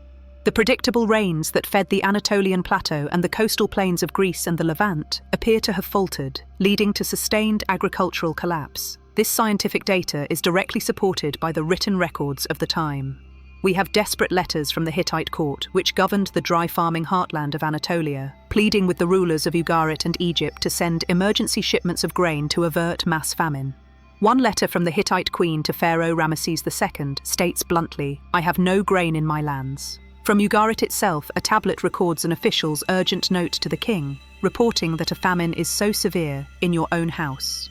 The predictable rains that fed the Anatolian plateau and the coastal plains of Greece and the Levant appear to have faltered, leading to sustained agricultural collapse. This scientific data is directly supported by the written records of the time. We have desperate letters from the Hittite court, which governed the dry farming heartland of Anatolia, pleading with the rulers of Ugarit and Egypt to send emergency shipments of grain to avert mass famine. One letter from the Hittite queen to Pharaoh Ramesses II states bluntly, "I have no grain in my lands." From Ugarit itself, a tablet records an official's urgent note to the king, reporting that a famine is so severe in your own house.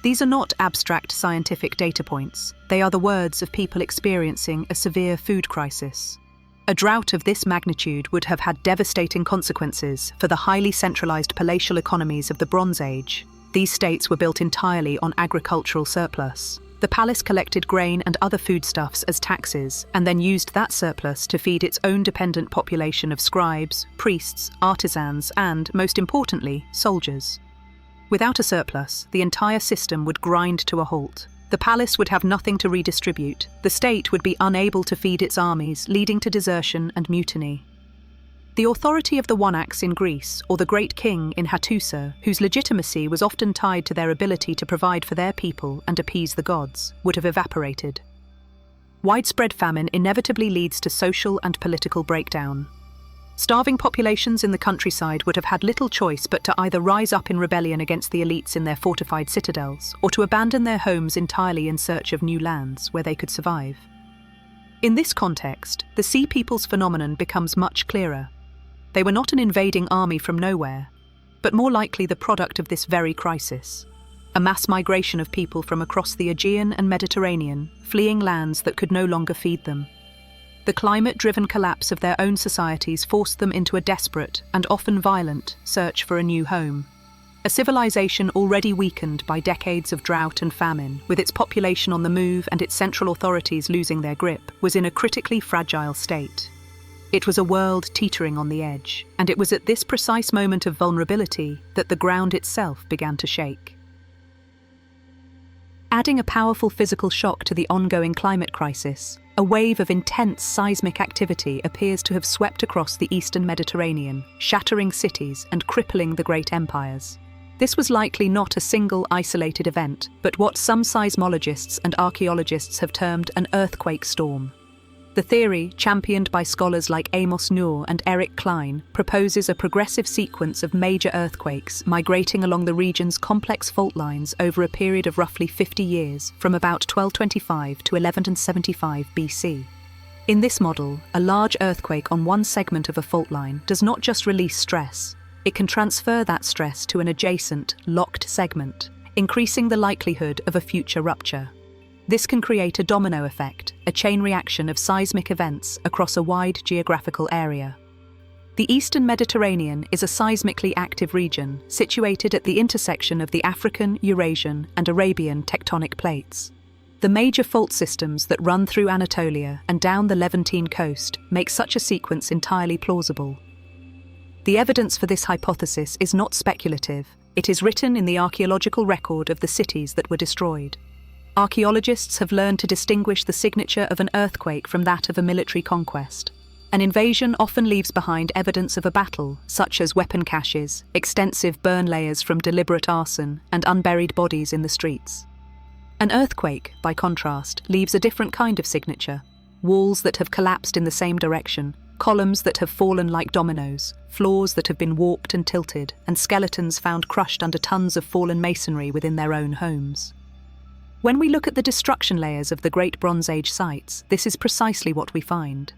These are not abstract scientific data points. They are the words of people experiencing a severe food crisis. A drought of this magnitude would have had devastating consequences for the highly centralized palatial economies of the Bronze Age. These states were built entirely on agricultural surplus. The palace collected grain and other foodstuffs as taxes, and then used that surplus to feed its own dependent population of scribes, priests, artisans, and, most importantly, soldiers. Without a surplus, the entire system would grind to a halt. The palace would have nothing to redistribute. The state would be unable to feed its armies, leading to desertion and mutiny. The authority of the Onax in Greece, or the great king in Hattusa, whose legitimacy was often tied to their ability to provide for their people and appease the gods, would have evaporated. Widespread famine inevitably leads to social and political breakdown. Starving populations in the countryside would have had little choice but to either rise up in rebellion against the elites in their fortified citadels, or to abandon their homes entirely in search of new lands where they could survive. In this context, the Sea Peoples phenomenon becomes much clearer. They were not an invading army from nowhere, but more likely the product of this very crisis. A mass migration of people from across the Aegean and Mediterranean, fleeing lands that could no longer feed them. The climate-driven collapse of their own societies forced them into a desperate, and often violent, search for a new home. A civilization already weakened by decades of drought and famine, with its population on the move and its central authorities losing their grip, was in a critically fragile state. It was a world teetering on the edge, and it was at this precise moment of vulnerability that the ground itself began to shake. Adding a powerful physical shock to the ongoing climate crisis, a wave of intense seismic activity appears to have swept across the eastern Mediterranean, shattering cities and crippling the great empires. This was likely not a single isolated event, but what some seismologists and archaeologists have termed an earthquake storm. The theory, championed by scholars like Amos Noor and Eric Klein, proposes a progressive sequence of major earthquakes migrating along the region's complex fault lines over a period of roughly 50 years, from about 1225 to 1175 BC. In this model, a large earthquake on one segment of a fault line does not just release stress, it can transfer that stress to an adjacent, locked segment, increasing the likelihood of a future rupture. This can create a domino effect, a chain reaction of seismic events across a wide geographical area. The eastern Mediterranean is a seismically active region situated at the intersection of the African, Eurasian, and Arabian tectonic plates. The major fault systems that run through Anatolia and down the Levantine coast make such a sequence entirely plausible. The evidence for this hypothesis is not speculative, it is written in the archaeological record of the cities that were destroyed. Archaeologists have learned to distinguish the signature of an earthquake from that of a military conquest. An invasion often leaves behind evidence of a battle, such as weapon caches, extensive burn layers from deliberate arson, and unburied bodies in the streets. An earthquake, by contrast, leaves a different kind of signature, walls that have collapsed in the same direction, Columns that have fallen like dominoes, floors that have been warped and tilted, and skeletons found crushed under tons of fallen masonry within their own homes. When we look at the destruction layers of the Great Bronze Age sites, this is precisely what we find.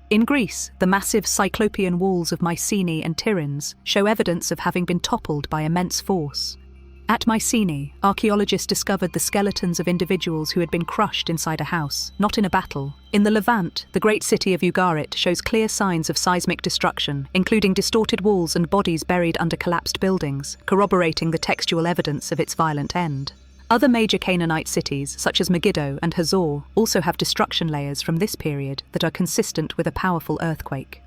In Greece, the massive Cyclopean walls of Mycenae and Tiryns show evidence of having been toppled by immense force. At Mycenae, archaeologists discovered the skeletons of individuals who had been crushed inside a house, not in a battle. In the Levant, the great city of Ugarit shows clear signs of seismic destruction, including distorted walls and bodies buried under collapsed buildings, corroborating the textual evidence of its violent end. Other major Canaanite cities, such as Megiddo and Hazor, also have destruction layers from this period that are consistent with a powerful earthquake.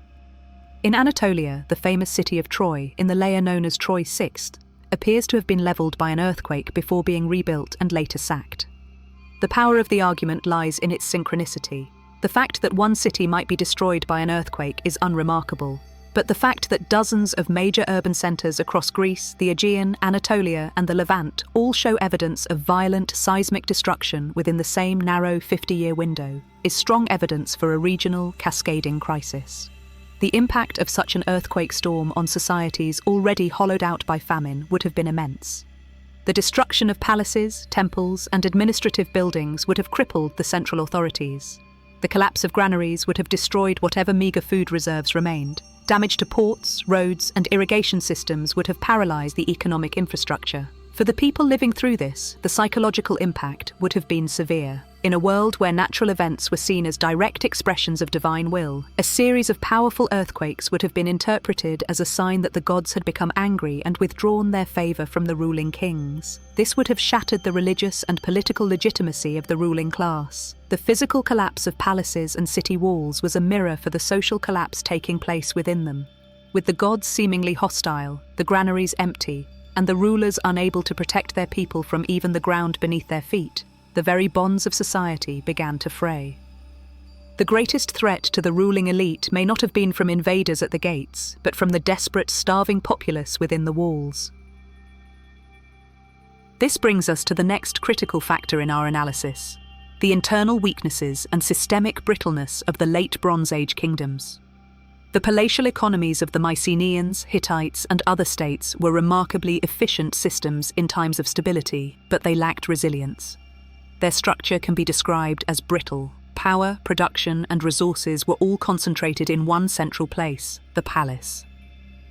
In Anatolia, the famous city of Troy, in the layer known as Troy Sixth, appears to have been levelled by an earthquake before being rebuilt and later sacked. The power of the argument lies in its synchronicity. The fact that one city might be destroyed by an earthquake is unremarkable, but the fact that dozens of major urban centres across Greece, the Aegean, Anatolia and the Levant all show evidence of violent seismic destruction within the same narrow 50-year window is strong evidence for a regional, cascading crisis. The impact of such an earthquake storm on societies already hollowed out by famine would have been immense. The destruction of palaces, temples, and administrative buildings would have crippled the central authorities. The collapse of granaries would have destroyed whatever meagre food reserves remained. Damage to ports, roads, and irrigation systems would have paralysed the economic infrastructure. For the people living through this, the psychological impact would have been severe. In a world where natural events were seen as direct expressions of divine will, a series of powerful earthquakes would have been interpreted as a sign that the gods had become angry and withdrawn their favour from the ruling kings. This would have shattered the religious and political legitimacy of the ruling class. The physical collapse of palaces and city walls was a mirror for the social collapse taking place within them. With the gods seemingly hostile, the granaries empty, and the rulers unable to protect their people from even the ground beneath their feet, the very bonds of society began to fray. The greatest threat to the ruling elite may not have been from invaders at the gates, but from the desperate, starving populace within the walls. This brings us to the next critical factor in our analysis: the internal weaknesses and systemic brittleness of the late Bronze Age kingdoms. The palatial economies of the Mycenaeans, Hittites, and other states were remarkably efficient systems in times of stability, but they lacked resilience. Their structure can be described as brittle. Power, production, and resources were all concentrated in one central place, the palace.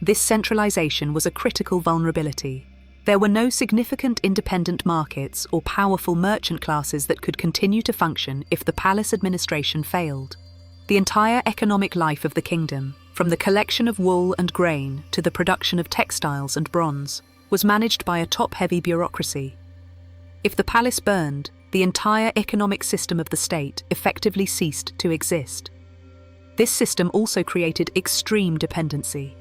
This centralization was a critical vulnerability. There were no significant independent markets or powerful merchant classes that could continue to function if the palace administration failed. The entire economic life of the kingdom, from the collection of wool and grain to the production of textiles and bronze, was managed by a top-heavy bureaucracy. If the palace burned, the entire economic system of the state effectively ceased to exist. This system also created extreme dependency.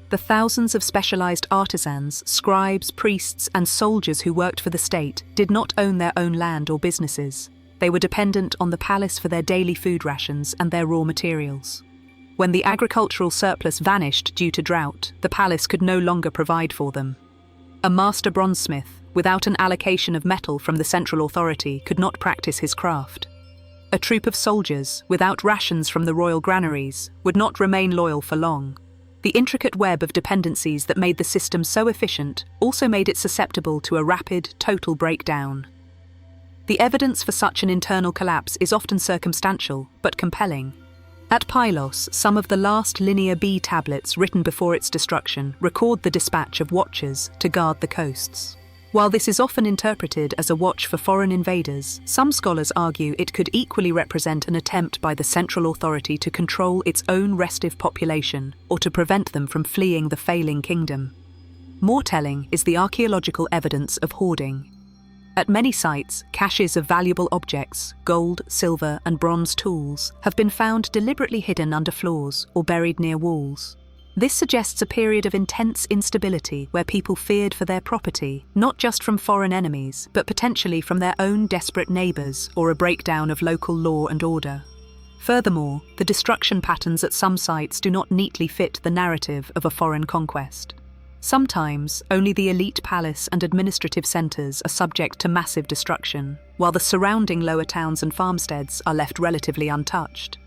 The thousands of specialized artisans, scribes, priests, and soldiers who worked for the state did not own their own land or businesses. They were dependent on the palace for their daily food rations and their raw materials. When the agricultural surplus vanished due to drought, the palace could no longer provide for them. A master bronzesmith, without an allocation of metal from the central authority, could not practice his craft. A troop of soldiers, without rations from the royal granaries, would not remain loyal for long. The intricate web of dependencies that made the system so efficient also made it susceptible to a rapid, total breakdown. The evidence for such an internal collapse is often circumstantial, but compelling. At Pylos, some of the last Linear B tablets written before its destruction record the dispatch of watchers to guard the coasts. While this is often interpreted as a watch for foreign invaders, some scholars argue it could equally represent an attempt by the central authority to control its own restive population or to prevent them from fleeing the failing kingdom. More telling is the archaeological evidence of hoarding. At many sites, caches of valuable objects, gold, silver, and bronze tools, have been found deliberately hidden under floors or buried near walls. This suggests a period of intense instability where people feared for their property, not just from foreign enemies, but potentially from their own desperate neighbours or a breakdown of local law and order. Furthermore, the destruction patterns at some sites do not neatly fit the narrative of a foreign conquest. Sometimes, only the elite palace and administrative centres are subject to massive destruction, while the surrounding lower towns and farmsteads are left relatively untouched.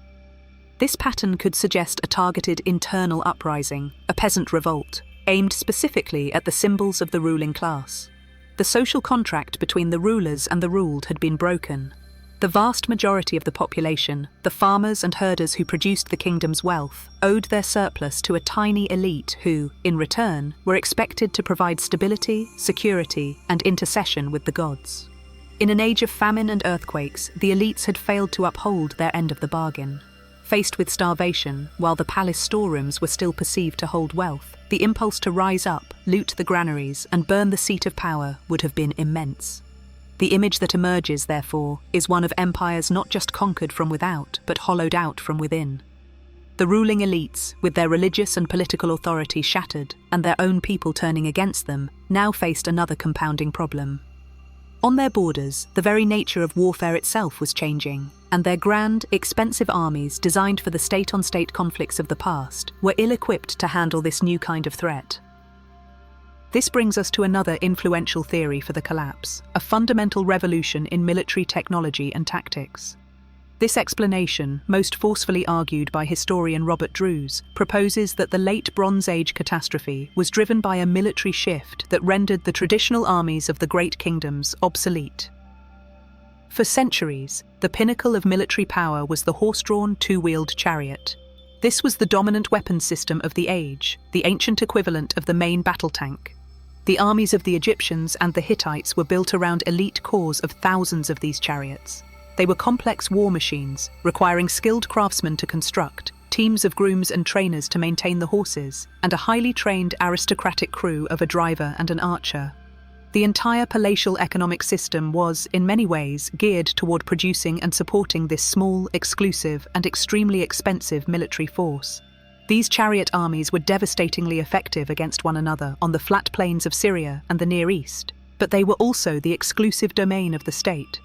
This pattern could suggest a targeted internal uprising, a peasant revolt, aimed specifically at the symbols of the ruling class. The social contract between the rulers and the ruled had been broken. The vast majority of the population, the farmers and herders who produced the kingdom's wealth, owed their surplus to a tiny elite who, in return, were expected to provide stability, security, and intercession with the gods. In an age of famine and earthquakes, the elites had failed to uphold their end of the bargain. Faced with starvation, while the palace storerooms were still perceived to hold wealth, the impulse to rise up, loot the granaries, and burn the seat of power would have been immense. The image that emerges, therefore, is one of empires not just conquered from without, but hollowed out from within. The ruling elites, with their religious and political authority shattered, and their own people turning against them, now faced another compounding problem. On their borders, the very nature of warfare itself was changing, and their grand, expensive armies designed for the state-on-state conflicts of the past were ill-equipped to handle this new kind of threat. This brings us to another influential theory for the collapse, a fundamental revolution in military technology and tactics. This explanation, most forcefully argued by historian Robert Drews, proposes that the late Bronze Age catastrophe was driven by a military shift that rendered the traditional armies of the great kingdoms obsolete. For centuries, the pinnacle of military power was the horse-drawn, two-wheeled chariot. This was the dominant weapons system of the age, the ancient equivalent of the main battle tank. The armies of the Egyptians and the Hittites were built around elite corps of thousands of these chariots. They were complex war machines, requiring skilled craftsmen to construct, teams of grooms and trainers to maintain the horses, and a highly trained aristocratic crew of a driver and an archer. The entire palatial economic system was, in many ways, geared toward producing and supporting this small, exclusive, and extremely expensive military force. These chariot armies were devastatingly effective against one another on the flat plains of Syria and the Near East, but they were also the exclusive domain of the state.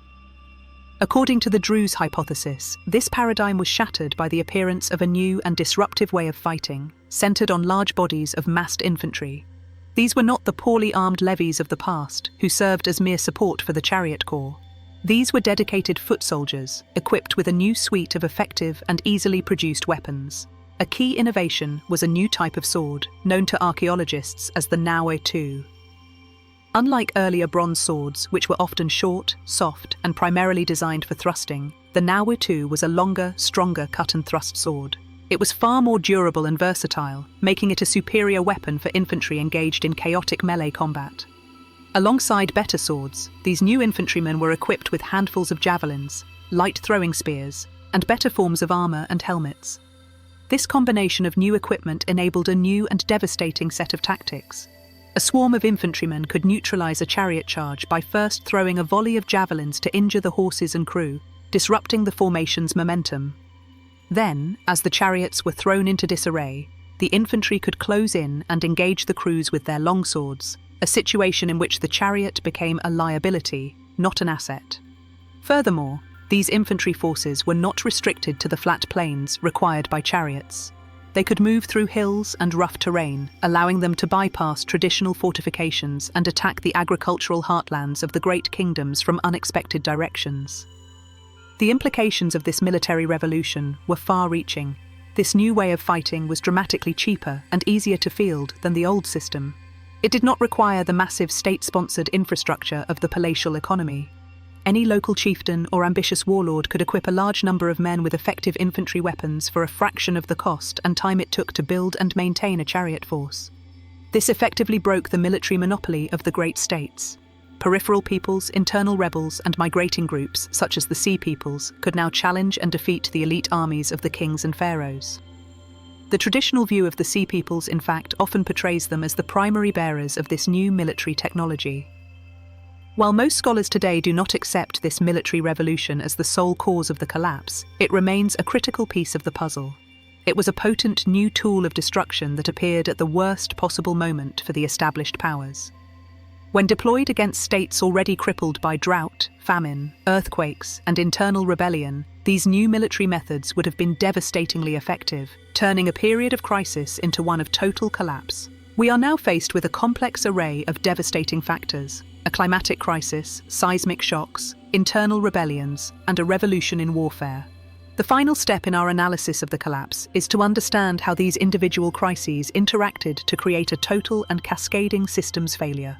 According to the Drews hypothesis, this paradigm was shattered by the appearance of a new and disruptive way of fighting, centered on large bodies of massed infantry. These were not the poorly armed levies of the past, who served as mere support for the chariot corps. These were dedicated foot soldiers, equipped with a new suite of effective and easily produced weapons. A key innovation was a new type of sword, known to archaeologists as the nawe-tu. Unlike earlier bronze swords, which were often short, soft, and primarily designed for thrusting, the nawe-tu was a longer, stronger cut-and-thrust sword. It was far more durable and versatile, making it a superior weapon for infantry engaged in chaotic melee combat. Alongside better swords, these new infantrymen were equipped with handfuls of javelins, light throwing spears, and better forms of armor and helmets. This combination of new equipment enabled a new and devastating set of tactics. A swarm of infantrymen could neutralize a chariot charge by first throwing a volley of javelins to injure the horses and crew, disrupting the formation's momentum. Then, as the chariots were thrown into disarray, the infantry could close in and engage the crews with their longswords, a situation in which the chariot became a liability, not an asset. Furthermore, these infantry forces were not restricted to the flat plains required by chariots. They could move through hills and rough terrain, allowing them to bypass traditional fortifications and attack the agricultural heartlands of the great kingdoms from unexpected directions. The implications of this military revolution were far-reaching. This new way of fighting was dramatically cheaper and easier to field than the old system. It did not require the massive state-sponsored infrastructure of the palatial economy. Any local chieftain or ambitious warlord could equip a large number of men with effective infantry weapons for a fraction of the cost and time it took to build and maintain a chariot force. This effectively broke the military monopoly of the great states. Peripheral peoples, internal rebels, and migrating groups, such as the Sea Peoples, could now challenge and defeat the elite armies of the kings and pharaohs. The traditional view of the Sea Peoples, in fact, often portrays them as the primary bearers of this new military technology. While most scholars today do not accept this military revolution as the sole cause of the collapse, it remains a critical piece of the puzzle. It was a potent new tool of destruction that appeared at the worst possible moment for the established powers. When deployed against states already crippled by drought, famine, earthquakes, and internal rebellion, these new military methods would have been devastatingly effective, turning a period of crisis into one of total collapse. We are now faced with a complex array of devastating factors: a climatic crisis, seismic shocks, internal rebellions, and a revolution in warfare. The final step in our analysis of the collapse is to understand how these individual crises interacted to create a total and cascading systems failure.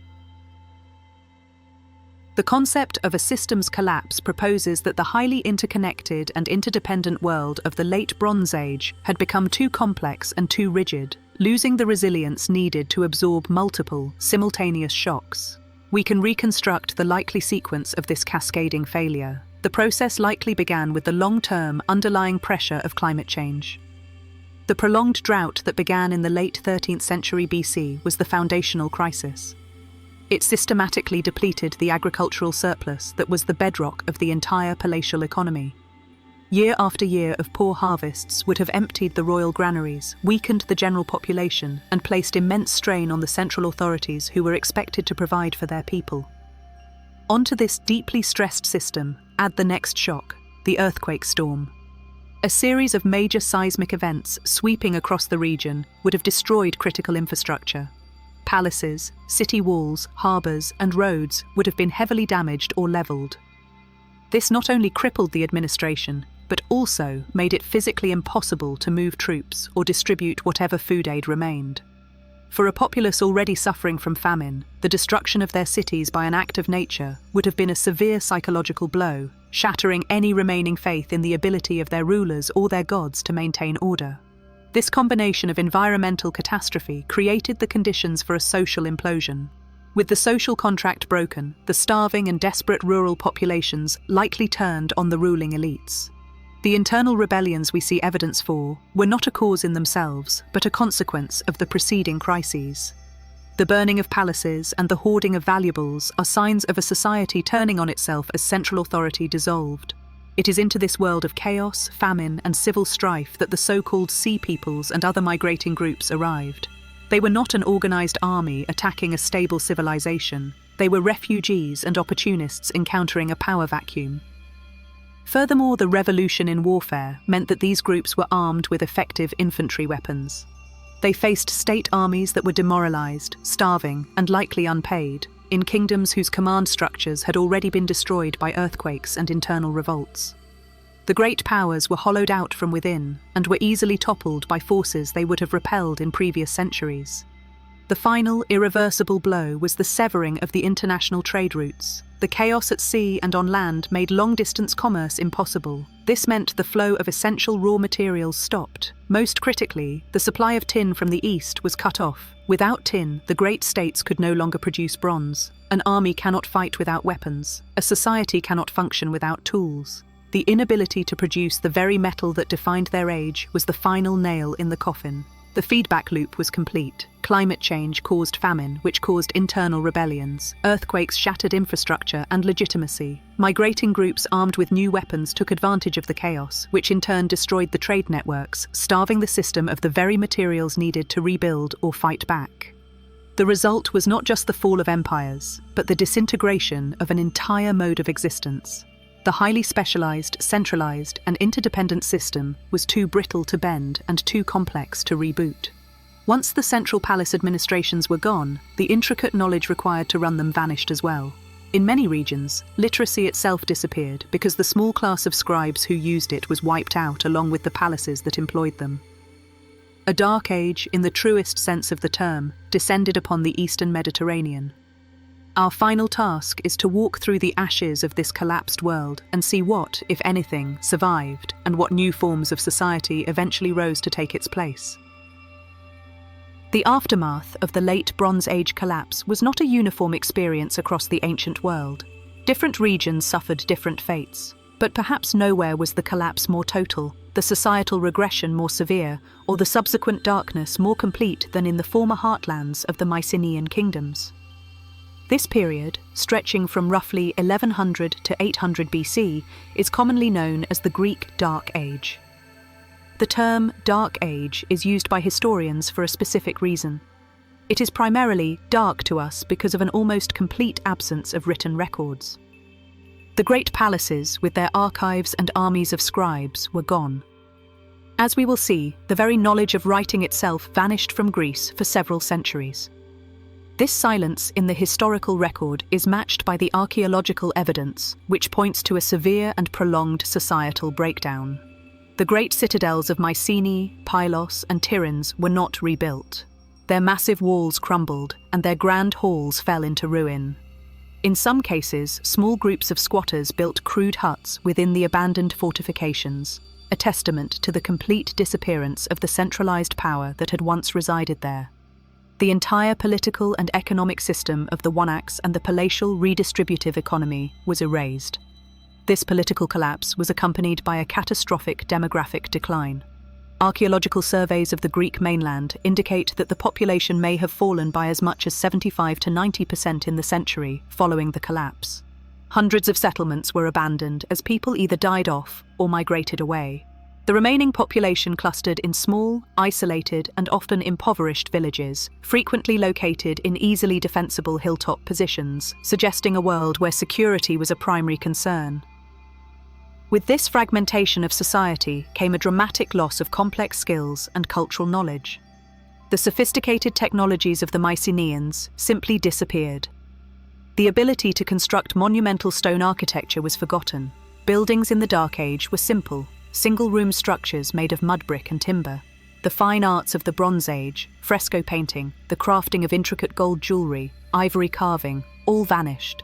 The concept of a systems collapse proposes that the highly interconnected and interdependent world of the Late Bronze Age had become too complex and too rigid, losing the resilience needed to absorb multiple, simultaneous shocks. We can reconstruct the likely sequence of this cascading failure. The process likely began with the long-term underlying pressure of climate change. The prolonged drought that began in the late 13th century BC was the foundational crisis. It systematically depleted the agricultural surplus that was the bedrock of the entire palatial economy. Year after year of poor harvests would have emptied the royal granaries, weakened the general population, and placed immense strain on the central authorities who were expected to provide for their people. Onto this deeply stressed system, add the next shock, the earthquake storm. A series of major seismic events sweeping across the region would have destroyed critical infrastructure. Palaces, city walls, harbours, and roads would have been heavily damaged or levelled. This not only crippled the administration, but also made it physically impossible to move troops or distribute whatever food aid remained. For a populace already suffering from famine, the destruction of their cities by an act of nature would have been a severe psychological blow, shattering any remaining faith in the ability of their rulers or their gods to maintain order. This combination of environmental catastrophe created the conditions for a social implosion. With the social contract broken, the starving and desperate rural populations likely turned on the ruling elites. The internal rebellions we see evidence for were not a cause in themselves, but a consequence of the preceding crises. The burning of palaces and the hoarding of valuables are signs of a society turning on itself as central authority dissolved. It is into this world of chaos, famine, and civil strife that the so-called Sea Peoples and other migrating groups arrived. They were not an organised army attacking a stable civilization. They were refugees and opportunists encountering a power vacuum. Furthermore, the revolution in warfare meant that these groups were armed with effective infantry weapons. They faced state armies that were demoralised, starving, and likely unpaid, in kingdoms whose command structures had already been destroyed by earthquakes and internal revolts. The great powers were hollowed out from within and were easily toppled by forces they would have repelled in previous centuries. The final, irreversible blow was the severing of the international trade routes. The chaos at sea and on land made long-distance commerce impossible. This meant the flow of essential raw materials stopped. Most critically, the supply of tin from the east was cut off. Without tin, the great states could no longer produce bronze. An army cannot fight without weapons. A society cannot function without tools. The inability to produce the very metal that defined their age was the final nail in the coffin. The feedback loop was complete. Climate change caused famine, which caused internal rebellions. Earthquakes shattered infrastructure and legitimacy. Migrating groups armed with new weapons took advantage of the chaos, which in turn destroyed the trade networks, starving the system of the very materials needed to rebuild or fight back. The result was not just the fall of empires, but the disintegration of an entire mode of existence. The highly specialized, centralized, and interdependent system was too brittle to bend and too complex to reboot. Once the central palace administrations were gone, the intricate knowledge required to run them vanished as well. In many regions, literacy itself disappeared because the small class of scribes who used it was wiped out along with the palaces that employed them. A dark age, in the truest sense of the term, descended upon the Eastern Mediterranean. Our final task is to walk through the ashes of this collapsed world and see what, if anything, survived and what new forms of society eventually rose to take its place. The aftermath of the late Bronze Age collapse was not a uniform experience across the ancient world. Different regions suffered different fates, but perhaps nowhere was the collapse more total, the societal regression more severe, or the subsequent darkness more complete than in the former heartlands of the Mycenaean kingdoms. This period, stretching from roughly 1100 to 800 BC, is commonly known as the Greek Dark Age. The term Dark Age is used by historians for a specific reason. It is primarily dark to us because of an almost complete absence of written records. The great palaces, with their archives and armies of scribes, were gone. As we will see, the very knowledge of writing itself vanished from Greece for several centuries. This silence in the historical record is matched by the archaeological evidence, which points to a severe and prolonged societal breakdown. The great citadels of Mycenae, Pylos, and Tiryns were not rebuilt. Their massive walls crumbled, and their grand halls fell into ruin. In some cases, small groups of squatters built crude huts within the abandoned fortifications, a testament to the complete disappearance of the centralized power that had once resided there. The entire political and economic system of the Wanax and the Palatial redistributive economy was erased. This political collapse was accompanied by a catastrophic demographic decline. Archaeological surveys of the Greek mainland indicate that the population may have fallen by as much as 75 to 90% in the century following the collapse. Hundreds of settlements were abandoned as people either died off or migrated away. The remaining population clustered in small, isolated, and often impoverished villages, frequently located in easily defensible hilltop positions, suggesting a world where security was a primary concern. With this fragmentation of society came a dramatic loss of complex skills and cultural knowledge. The sophisticated technologies of the Mycenaeans simply disappeared. The ability to construct monumental stone architecture was forgotten. Buildings in the Dark Age were simple, single-room structures made of mud brick and timber. The fine arts of the Bronze Age, fresco painting, the crafting of intricate gold jewelry, ivory carving, all vanished.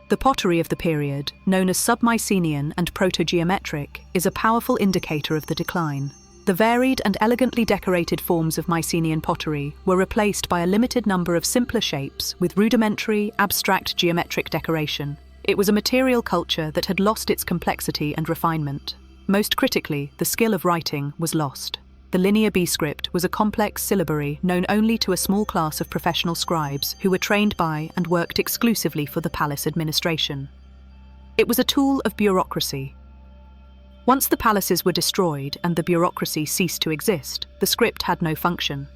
The pottery of the period, known as sub-Mycenaean and proto-geometric, is a powerful indicator of the decline. The varied and elegantly decorated forms of Mycenaean pottery were replaced by a limited number of simpler shapes with rudimentary, abstract geometric decoration. It was a material culture that had lost its complexity and refinement. Most critically, the skill of writing was lost. The linear B script was a complex syllabary known only to a small class of professional scribes who were trained by and worked exclusively for the palace administration. It was a tool of bureaucracy. Once the palaces were destroyed and the bureaucracy ceased to exist, the script had no function.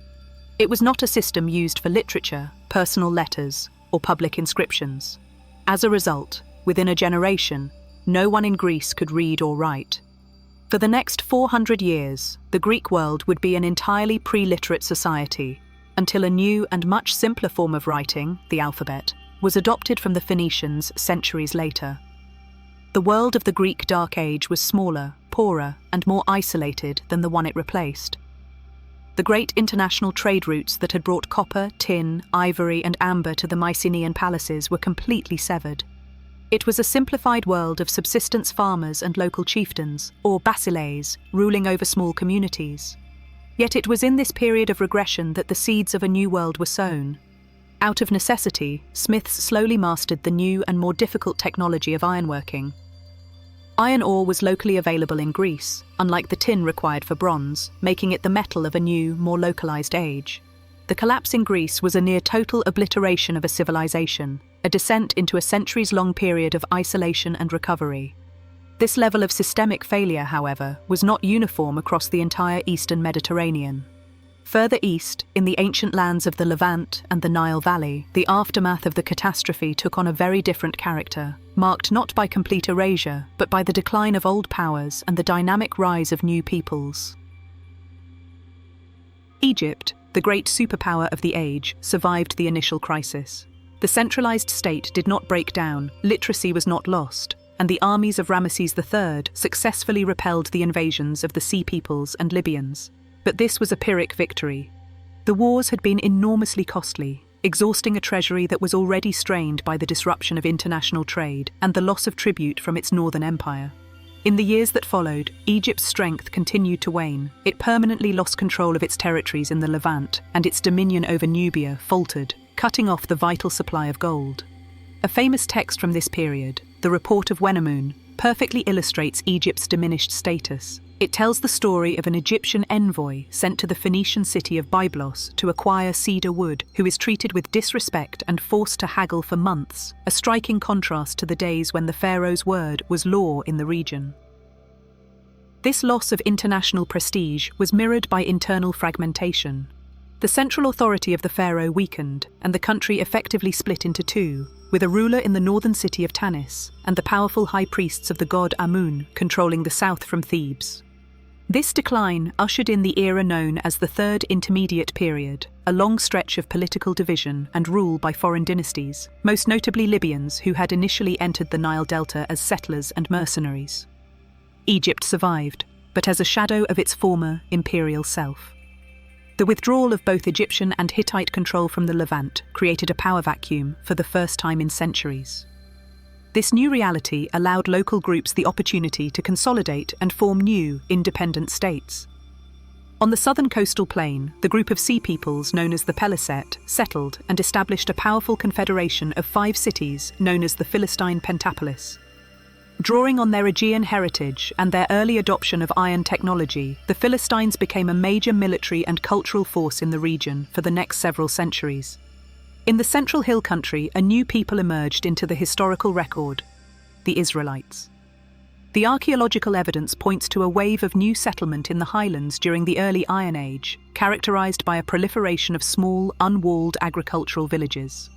It was not a system used for literature, personal letters, or public inscriptions. As a result, within a generation, no one in Greece could read or write. For the next 400 years, the Greek world would be an entirely pre-literate society, until a new and much simpler form of writing, the alphabet, was adopted from the Phoenicians centuries later. The world of the Greek Dark Age was smaller, poorer, and more isolated than the one it replaced. The great international trade routes that had brought copper, tin, ivory, and amber to the Mycenaean palaces were completely severed. It was a simplified world of subsistence farmers and local chieftains, or basileis, ruling over small communities. Yet it was in this period of regression that the seeds of a new world were sown. Out of necessity, smiths slowly mastered the new and more difficult technology of ironworking. Iron ore was locally available in Greece, unlike the tin required for bronze, making it the metal of a new, more localized age. The collapse in Greece was a near-total obliteration of a civilization, a descent into a centuries-long period of isolation and recovery. This level of systemic failure, however, was not uniform across the entire eastern Mediterranean. Further east, in the ancient lands of the Levant and the Nile Valley, the aftermath of the catastrophe took on a very different character, marked not by complete erasure, but by the decline of old powers and the dynamic rise of new peoples. Egypt, the great superpower of the age, survived the initial crisis. The centralized state did not break down, literacy was not lost, and the armies of Ramesses III successfully repelled the invasions of the Sea Peoples and Libyans. But this was a Pyrrhic victory. The wars had been enormously costly, exhausting a treasury that was already strained by the disruption of international trade and the loss of tribute from its northern empire. In the years that followed, Egypt's strength continued to wane. It permanently lost control of its territories in the Levant, and its dominion over Nubia faltered, cutting off the vital supply of gold. A famous text from this period, the Report of Wenamun, perfectly illustrates Egypt's diminished status. It tells the story of an Egyptian envoy sent to the Phoenician city of Byblos to acquire cedar wood, who is treated with disrespect and forced to haggle for months, a striking contrast to the days when the pharaoh's word was law in the region. This loss of international prestige was mirrored by internal fragmentation. The central authority of the pharaoh weakened, and the country effectively split into two, with a ruler in the northern city of Tanis and the powerful high priests of the god Amun controlling the south from Thebes. This decline ushered in the era known as the Third Intermediate Period, a long stretch of political division and rule by foreign dynasties, most notably Libyans who had initially entered the Nile Delta as settlers and mercenaries. Egypt survived. but as a shadow of its former imperial self. The withdrawal of both Egyptian and Hittite control from the Levant created a power vacuum for the first time in centuries. This new reality allowed local groups the opportunity to consolidate and form new, independent states. On the southern coastal plain, the group of sea peoples known as the Palatial settled and established a powerful confederation of 5 cities known as the Philistine Pentapolis. Drawing on their Aegean heritage and their early adoption of iron technology, the Philistines became a major military and cultural force in the region for the next several centuries. In the central hill country, a new people emerged into the historical record: the Israelites. The archaeological evidence points to a wave of new settlement in the highlands during the early Iron Age, characterized by a proliferation of small, unwalled agricultural villages.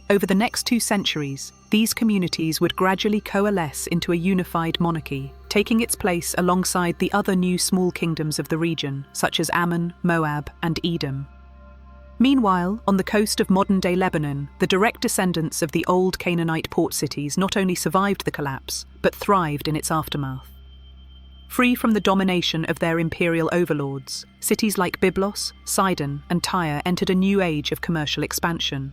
Over the next 2 centuries, these communities would gradually coalesce into a unified monarchy, taking its place alongside the other new small kingdoms of the region, such as Ammon, Moab, and Edom. Meanwhile, on the coast of modern-day Lebanon, the direct descendants of the old Canaanite port cities not only survived the collapse, but thrived in its aftermath. Free from the domination of their imperial overlords, cities like Byblos, Sidon, and Tyre entered a new age of commercial expansion.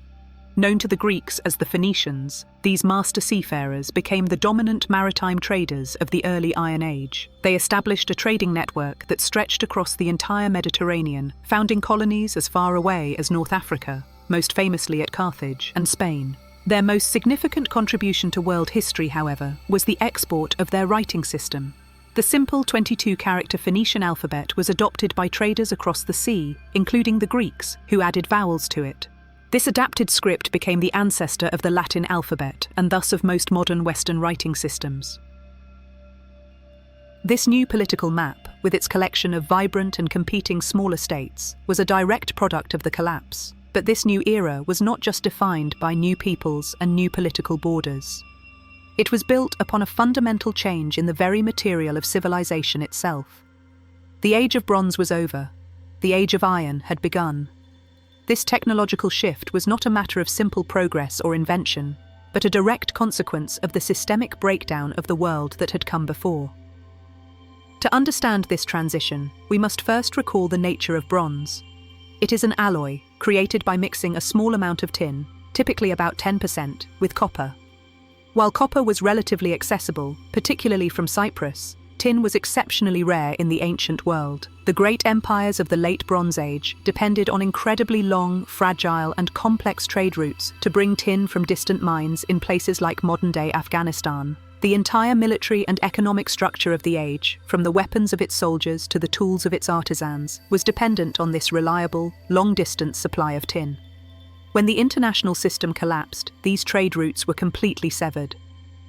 Known to the Greeks as the Phoenicians, these master seafarers became the dominant maritime traders of the early Iron Age. They established a trading network that stretched across the entire Mediterranean, founding colonies as far away as North Africa, most famously at Carthage and Spain. Their most significant contribution to world history, however, was the export of their writing system. The simple 22-character Phoenician alphabet was adopted by traders across the sea, including the Greeks, who added vowels to it. This adapted script became the ancestor of the Latin alphabet and thus of most modern Western writing systems. This new political map, with its collection of vibrant and competing smaller states, was a direct product of the collapse. But this new era was not just defined by new peoples and new political borders. It was built upon a fundamental change in the very material of civilization itself. The Age of Bronze was over. The Age of Iron had begun. This technological shift was not a matter of simple progress or invention, but a direct consequence of the systemic breakdown of the world that had come before. To understand this transition, we must first recall the nature of bronze. It is an alloy created by mixing a small amount of tin, typically about 10%, with copper. While copper was relatively accessible, particularly from Cyprus, tin was exceptionally rare in the ancient world. The great empires of the late Bronze Age depended on incredibly long, fragile, and complex trade routes to bring tin from distant mines in places like modern-day Afghanistan. The entire military and economic structure of the age, from the weapons of its soldiers to the tools of its artisans, was dependent on this reliable, long-distance supply of tin. When the international system collapsed, these trade routes were completely severed.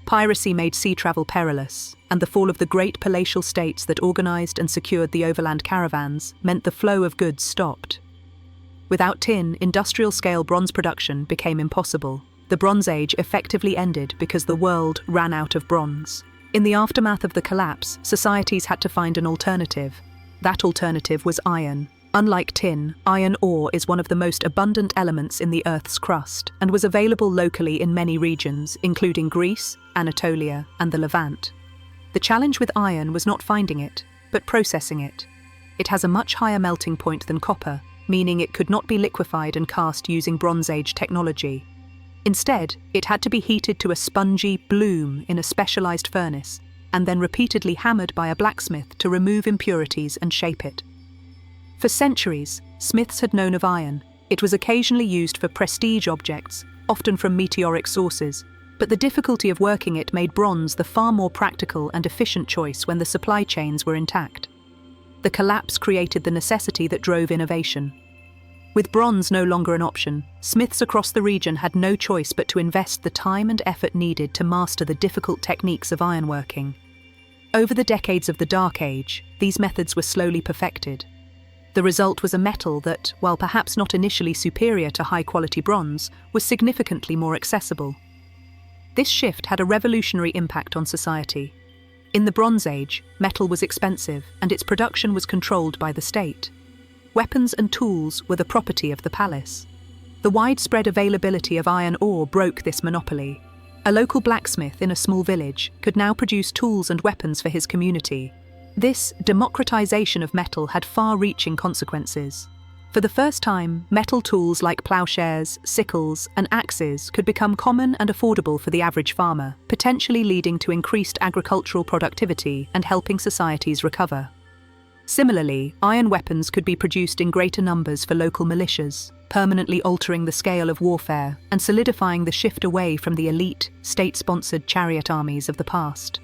Piracy made sea travel perilous, and the fall of the great palatial states that organized and secured the overland caravans meant the flow of goods stopped. Without tin, industrial-scale bronze production became impossible. The Bronze Age effectively ended because the world ran out of bronze. In the aftermath of the collapse, societies had to find an alternative. That alternative was iron. Unlike tin, iron ore is one of the most abundant elements in the Earth's crust and was available locally in many regions, including Greece, Anatolia, and the Levant. The challenge with iron was not finding it, but processing it. It has a much higher melting point than copper, meaning it could not be liquefied and cast using Bronze Age technology. Instead, it had to be heated to a spongy bloom in a specialized furnace, and then repeatedly hammered by a blacksmith to remove impurities and shape it. For centuries, smiths had known of iron. It was occasionally used for prestige objects, often from meteoric sources, but the difficulty of working it made bronze the far more practical and efficient choice when the supply chains were intact. The collapse created the necessity that drove innovation. With bronze no longer an option, smiths across the region had no choice but to invest the time and effort needed to master the difficult techniques of ironworking. Over the decades of the Dark Age, these methods were slowly perfected. The result was a metal that, while perhaps not initially superior to high-quality bronze, was significantly more accessible. This shift had a revolutionary impact on society. In the Bronze Age, metal was expensive, and its production was controlled by the state. Weapons and tools were the property of the palace. The widespread availability of iron ore broke this monopoly. A local blacksmith in a small village could now produce tools and weapons for his community. This democratization of metal had far-reaching consequences. For the first time, metal tools like plowshares, sickles, and axes could become common and affordable for the average farmer, potentially leading to increased agricultural productivity and helping societies recover. Similarly, iron weapons could be produced in greater numbers for local militias, permanently altering the scale of warfare and solidifying the shift away from the elite, state-sponsored chariot armies of the past.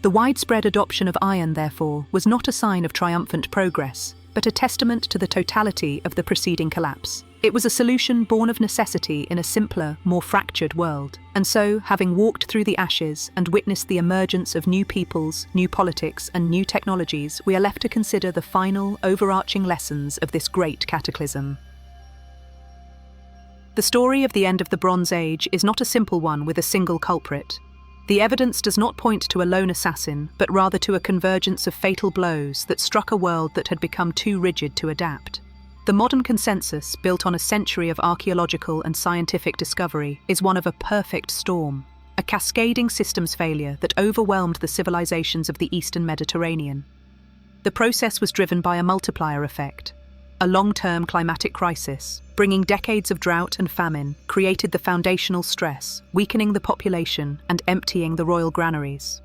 The widespread adoption of iron, therefore, was not a sign of triumphant progress, but a testament to the totality of the preceding collapse. It was a solution born of necessity in a simpler, more fractured world. And so, having walked through the ashes and witnessed the emergence of new peoples, new politics, and new technologies, we are left to consider the final, overarching lessons of this great cataclysm. The story of the end of the Bronze Age is not a simple one with a single culprit. The evidence does not point to a lone assassin, but rather to a convergence of fatal blows that struck a world that had become too rigid to adapt. The modern consensus, built on a century of archaeological and scientific discovery, is one of a perfect storm, a cascading systems failure that overwhelmed the civilizations of the Eastern Mediterranean. The process was driven by a multiplier effect. A long-term climatic crisis, bringing decades of drought and famine, created the foundational stress, weakening the population and emptying the royal granaries.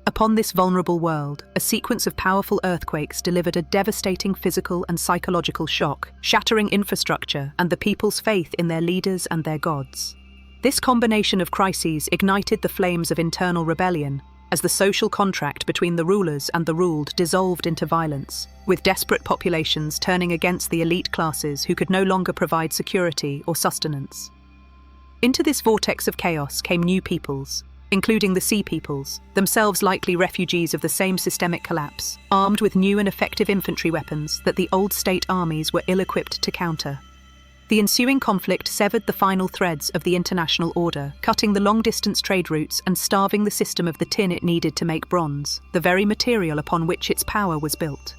Upon this vulnerable world, a sequence of powerful earthquakes delivered a devastating physical and psychological shock, shattering infrastructure and the people's faith in their leaders and their gods. This combination of crises ignited the flames of internal rebellion, as the social contract between the rulers and the ruled dissolved into violence, with desperate populations turning against the elite classes who could no longer provide security or sustenance. Into this vortex of chaos came new peoples, including the Sea Peoples, themselves likely refugees of the same systemic collapse, armed with new and effective infantry weapons that the old state armies were ill-equipped to counter. The ensuing conflict severed the final threads of the international order, cutting the long-distance trade routes and starving the system of the tin it needed to make bronze, the very material upon which its power was built.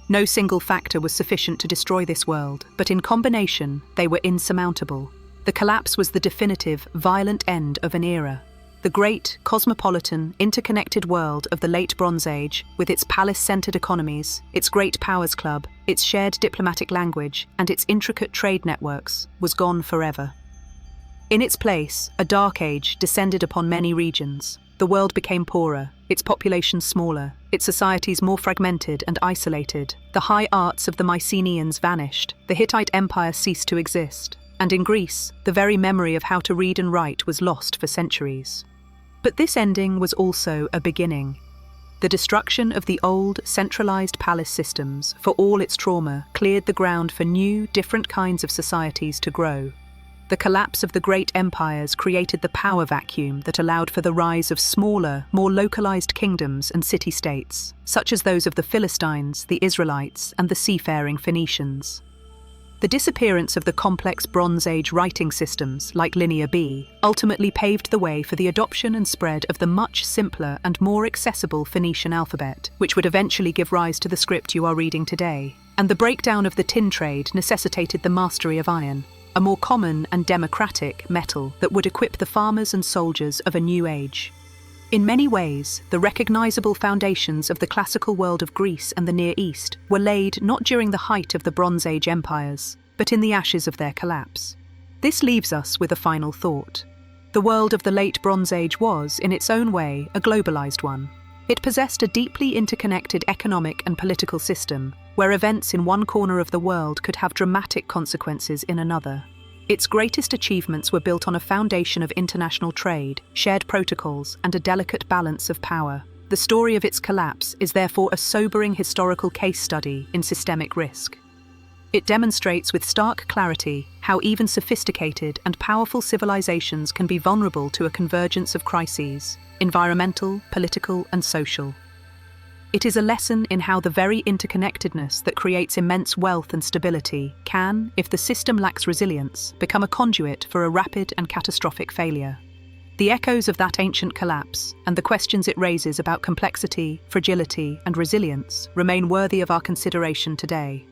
No single factor was sufficient to destroy this world, but in combination, they were insurmountable. The collapse was the definitive, violent end of an era. The great, cosmopolitan, interconnected world of the late Bronze Age, with its palace-centered economies, its great powers club, its shared diplomatic language, and its intricate trade networks, was gone forever. In its place, a dark age descended upon many regions. The world became poorer, its population smaller, its societies more fragmented and isolated. The high arts of the Mycenaeans vanished, the Hittite Empire ceased to exist, and in Greece, the very memory of how to read and write was lost for centuries. But this ending was also a beginning. The destruction of the old, centralized palace systems, for all its trauma, cleared the ground for new, different kinds of societies to grow. The collapse of the great empires created the power vacuum that allowed for the rise of smaller, more localized kingdoms and city-states, such as those of the Philistines, the Israelites, and the seafaring Phoenicians. The disappearance of the complex Bronze Age writing systems, like Linear B, ultimately paved the way for the adoption and spread of the much simpler and more accessible Phoenician alphabet, which would eventually give rise to the script you are reading today. And the breakdown of the tin trade necessitated the mastery of iron, a more common and democratic metal that would equip the farmers and soldiers of a new age. In many ways, the recognizable foundations of the classical world of Greece and the Near East were laid not during the height of the Bronze Age empires, but in the ashes of their collapse. This leaves us with a final thought. The world of the late Bronze Age was, in its own way, a globalized one. It possessed a deeply interconnected economic and political system, where events in one corner of the world could have dramatic consequences in another. Its greatest achievements were built on a foundation of international trade, shared protocols, and a delicate balance of power. The story of its collapse is therefore a sobering historical case study in systemic risk. It demonstrates with stark clarity how even sophisticated and powerful civilizations can be vulnerable to a convergence of crises, environmental, political, and social. It is a lesson in how the very interconnectedness that creates immense wealth and stability can, if the system lacks resilience, become a conduit for a rapid and catastrophic failure. The echoes of that ancient collapse, and the questions it raises about complexity, fragility, and resilience, remain worthy of our consideration today.